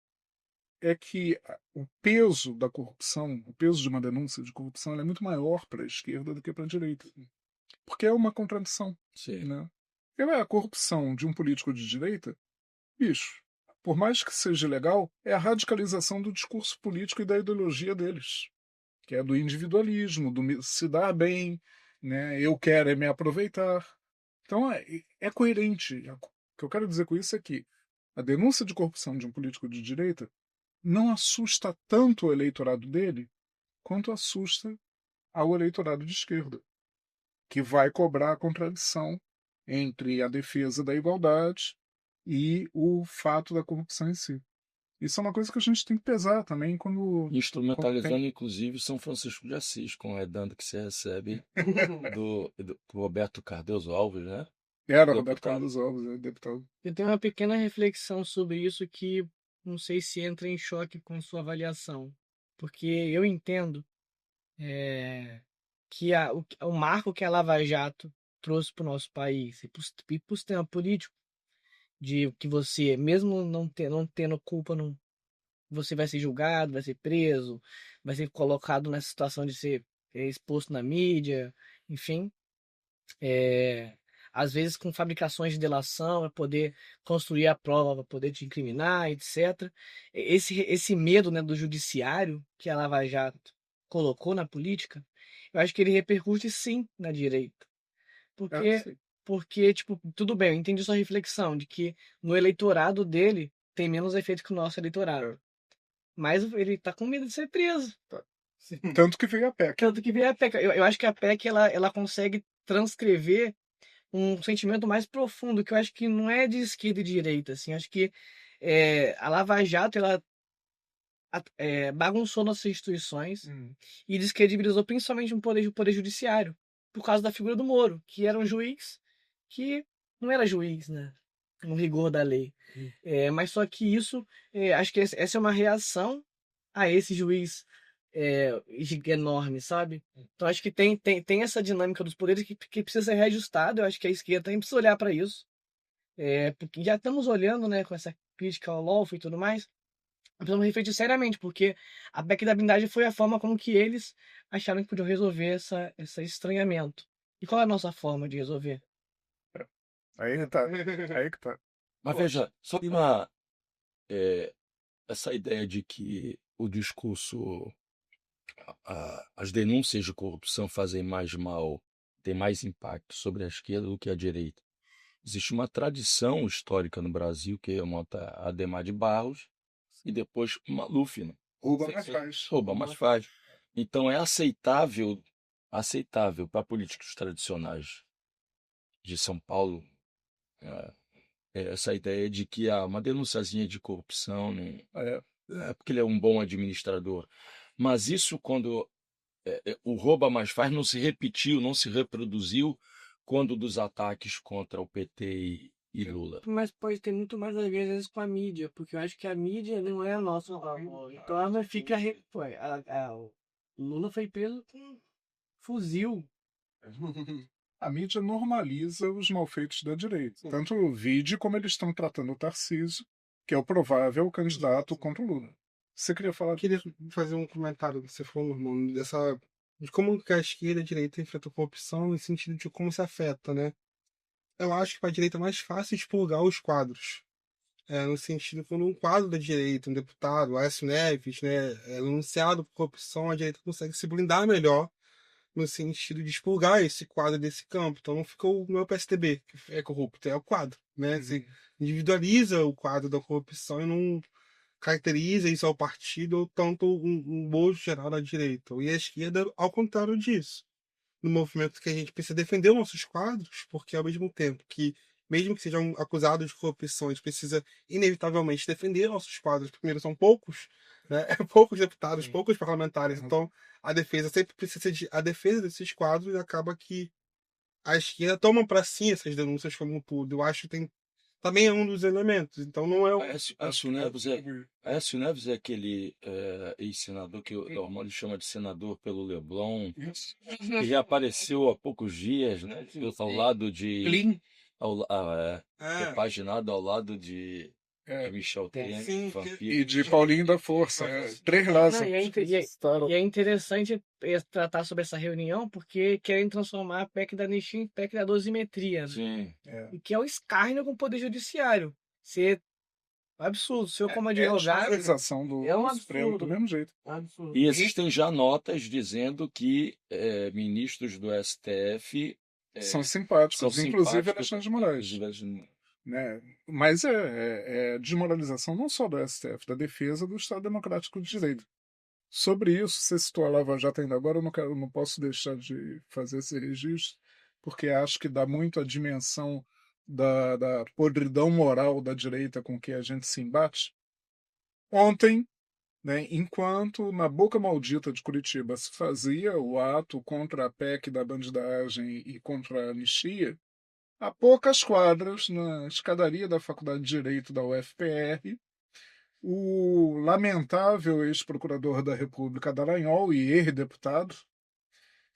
é que o peso da corrupção, o peso de uma denúncia de corrupção, ele é muito maior para a esquerda do que para a direita. Porque é uma contradição. Sim. Né? A corrupção de um político de direita, bicho, por mais que seja legal, é a radicalização do discurso político e da ideologia deles, que é do individualismo, do se dar bem, né? Eu quero me aproveitar. Então é coerente. O que eu quero dizer com isso é que a denúncia de corrupção de um político de direita não assusta tanto o eleitorado dele quanto assusta ao eleitorado de esquerda, que vai cobrar a contradição entre a defesa da igualdade e o fato da corrupção em si. Isso é uma coisa que a gente tem que pesar também quando... Instrumentalizando, inclusive, São Francisco de Assis, com a edanda que se recebe do Roberto Cardoso Alves, né? Era Roberto Cardoso Alves, deputado. Eu tenho uma pequena reflexão sobre isso que não sei se entra em choque com sua avaliação. Porque eu entendo que o marco que a Lava Jato trouxe para o nosso país e para o sistema político, de que você, mesmo não tendo culpa, você vai ser julgado, vai ser preso, vai ser colocado nessa situação de ser exposto na mídia, enfim. Às vezes com fabricações de delação para poder construir a prova, para poder te incriminar, etc. Esse medo, né, do judiciário que a Lava Jato colocou na política, eu acho que ele repercute sim na direita. Porque tipo, tudo bem, eu entendi sua reflexão de que no eleitorado dele tem menos efeito que o nosso eleitorado. Mas ele tá com medo de ser preso. Tanto que veio a PEC. Tanto que veio a PEC. Eu acho que a PEC ela consegue transcrever um sentimento mais profundo, que eu acho que não é de esquerda e direita. Assim. Acho que a Lava Jato ela bagunçou nossas instituições e descredibilizou principalmente o poder judiciário, por causa da figura do Moro, que era um juiz que não era juiz, né? No rigor da lei. Mas só que isso, acho que essa é uma reação a esse juiz enorme, sabe? Então acho que tem essa dinâmica dos poderes que precisa ser reajustada. Eu acho que a esquerda também precisa olhar para isso. Porque já estamos olhando, né, com essa crítica ao lawfare e tudo mais. Precisamos refletir seriamente, porque a PEC da blindagem foi a forma como que eles acharam que podiam resolver esse estranhamento. E qual é a nossa forma de resolver? Aí que tá. Mas veja, só essa ideia de que o discurso, as denúncias de corrupção fazem mais mal, tem mais impacto sobre a esquerda do que a direita. Existe uma tradição histórica no Brasil que remonta a Adhemar de Barros e depois o Maluf. Né? Rouba, mas faz. Rouba, mas faz. Então é aceitável para políticos tradicionais de São Paulo essa ideia de que uma denunciazinha de corrupção é porque ele é um bom administrador. Mas isso quando o rouba mais faz não se repetiu, não se reproduziu quando dos ataques contra o PT e Lula. Mas pode ter muito mais a ver, às vezes, com a mídia, porque eu acho que a mídia não é a nossa favor. Então ela fica... o Lula foi preso com fuzil. A mídia normaliza os malfeitos da direita. Sim. Tanto o vídeo como eles estão tratando o Tarcísio, que é o provável candidato contra o Lula. Você queria falar Eu queria fazer um comentário que você falou, irmão, de como que a esquerda e a direita enfrentam a corrupção, no sentido de como se afeta, né? Eu acho que para a direita é mais fácil expurgar os quadros. No sentido, quando um quadro da direita, um deputado, o Aécio Neves, né, é denunciado por corrupção, a direita consegue se blindar melhor no sentido de expurgar esse quadro desse campo. Então não não é o PSDB que é corrupto, é o quadro, né? Se individualiza o quadro da corrupção e não caracteriza isso ao partido ou tanto um bojo geral da direita. E a esquerda, ao contrário disso. No movimento que a gente precisa defender os nossos quadros, porque ao mesmo tempo que, mesmo que sejam acusados de corrupção, a gente precisa inevitavelmente defender nossos quadros. Primeiro, são poucos, né? Poucos deputados, poucos parlamentares. Então, a defesa sempre precisa ser a defesa desses quadros, e acaba que a esquerda toma para si essas denúncias como um tudo. Eu acho que também é um dos elementos. Então, não é o. Aécio Neves é aquele ex-senador que o Normando chama de senador pelo Leblon, que reapareceu há poucos dias, né? Ao lado de. Clean. Repaginado ao lado de Michel Temer, Sim, e de Paulinho da Força. Três lados. Não, e é interessante tratar sobre essa reunião, porque querem transformar a PEC da anistia em PEC da dosimetria, né? Sim. E que é o escárnio com o Poder Judiciário. Absurdo. Se eu, como É a advogado, desvalorização do é um Supremo do absurdo. mesmo jeito. Absurdo. E existem já notas dizendo que ministros do STF São simpáticos, são inclusive simpáticos, Alexandre de Moraes. Né? Mas é desmoralização não só do STF, da defesa do Estado Democrático de Direito. Sobre isso, você citou a Lava Jato ainda agora, eu não posso deixar de fazer esse registro, porque acho que dá muito a dimensão da podridão moral da direita com que a gente se embate. Ontem, né, enquanto na Boca Maldita de Curitiba se fazia o ato contra a PEC da bandidagem e contra a anistia, a poucas quadras, na escadaria da Faculdade de Direito da UFPR, o lamentável ex-procurador da República Dallagnol e ex-deputado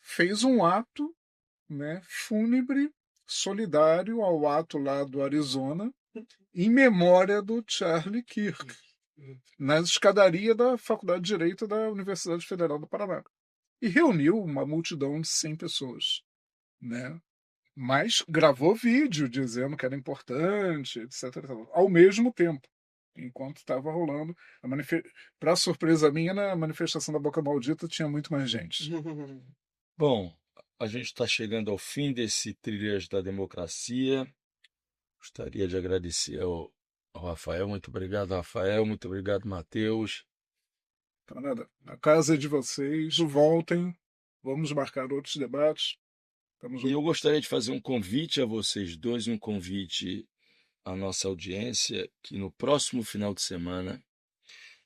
fez um ato, né, fúnebre, solidário ao ato lá do Arizona, em memória do Charlie Kirk, na escadaria da Faculdade de Direito da Universidade Federal do Paraná. E reuniu uma multidão de 100 pessoas, né? Mas gravou vídeo dizendo que era importante, etc. Ao mesmo tempo, enquanto estava rolando. Para surpresa minha, na manifestação da Boca Maldita tinha muito mais gente. Bom, a gente está chegando ao fim desse Trilhas da Democracia. Gostaria de agradecer ao Rafael. Muito obrigado, Rafael. Muito obrigado, Matheus. Então, nada. A casa é de vocês. Voltem. Vamos marcar outros debates. E eu gostaria de fazer um convite a vocês dois, um convite à nossa audiência, que no próximo final de semana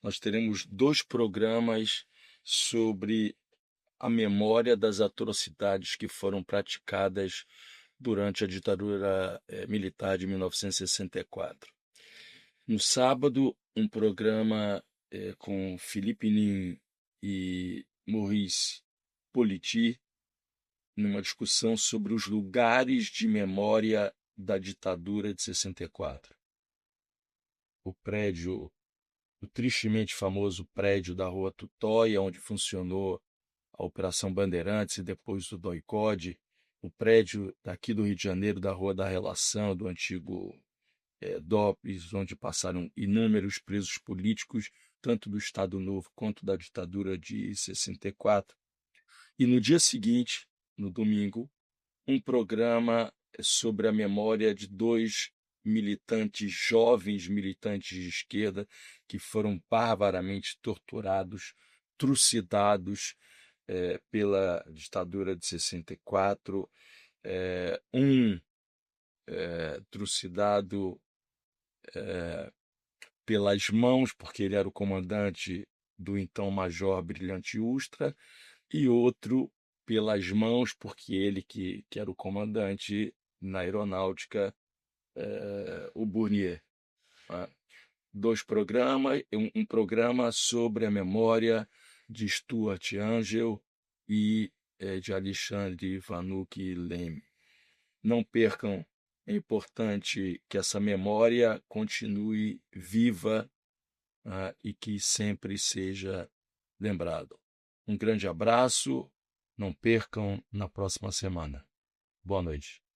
nós teremos 2 programas sobre a memória das atrocidades que foram praticadas durante a ditadura militar de 1964. No sábado, um programa com Felipe Nin e Maurice Politi, numa discussão sobre os lugares de memória da ditadura de 64. O tristemente famoso prédio da Rua Tutóia, onde funcionou a Operação Bandeirantes e depois o DOI-CODE, o prédio daqui do Rio de Janeiro, da Rua da Relação, do antigo DOPS, onde passaram inúmeros presos políticos, tanto do Estado Novo quanto da ditadura de 64. E no dia seguinte, no domingo, um programa sobre a memória de 2 jovens militantes de esquerda, que foram barbaramente torturados, trucidados pela ditadura de 64. Trucidado pelas mãos, porque ele era o comandante do então Major Brilhante Ustra, e outro pelas mãos, porque ele que era o comandante na aeronáutica, o Bournier. 2 programas, um programa sobre a memória de Stuart Angel e de Alexandre Vanuc Leme. não percam. É importante que essa memória continue viva, e que sempre seja lembrado. Um grande abraço, não percam na próxima semana. Boa noite.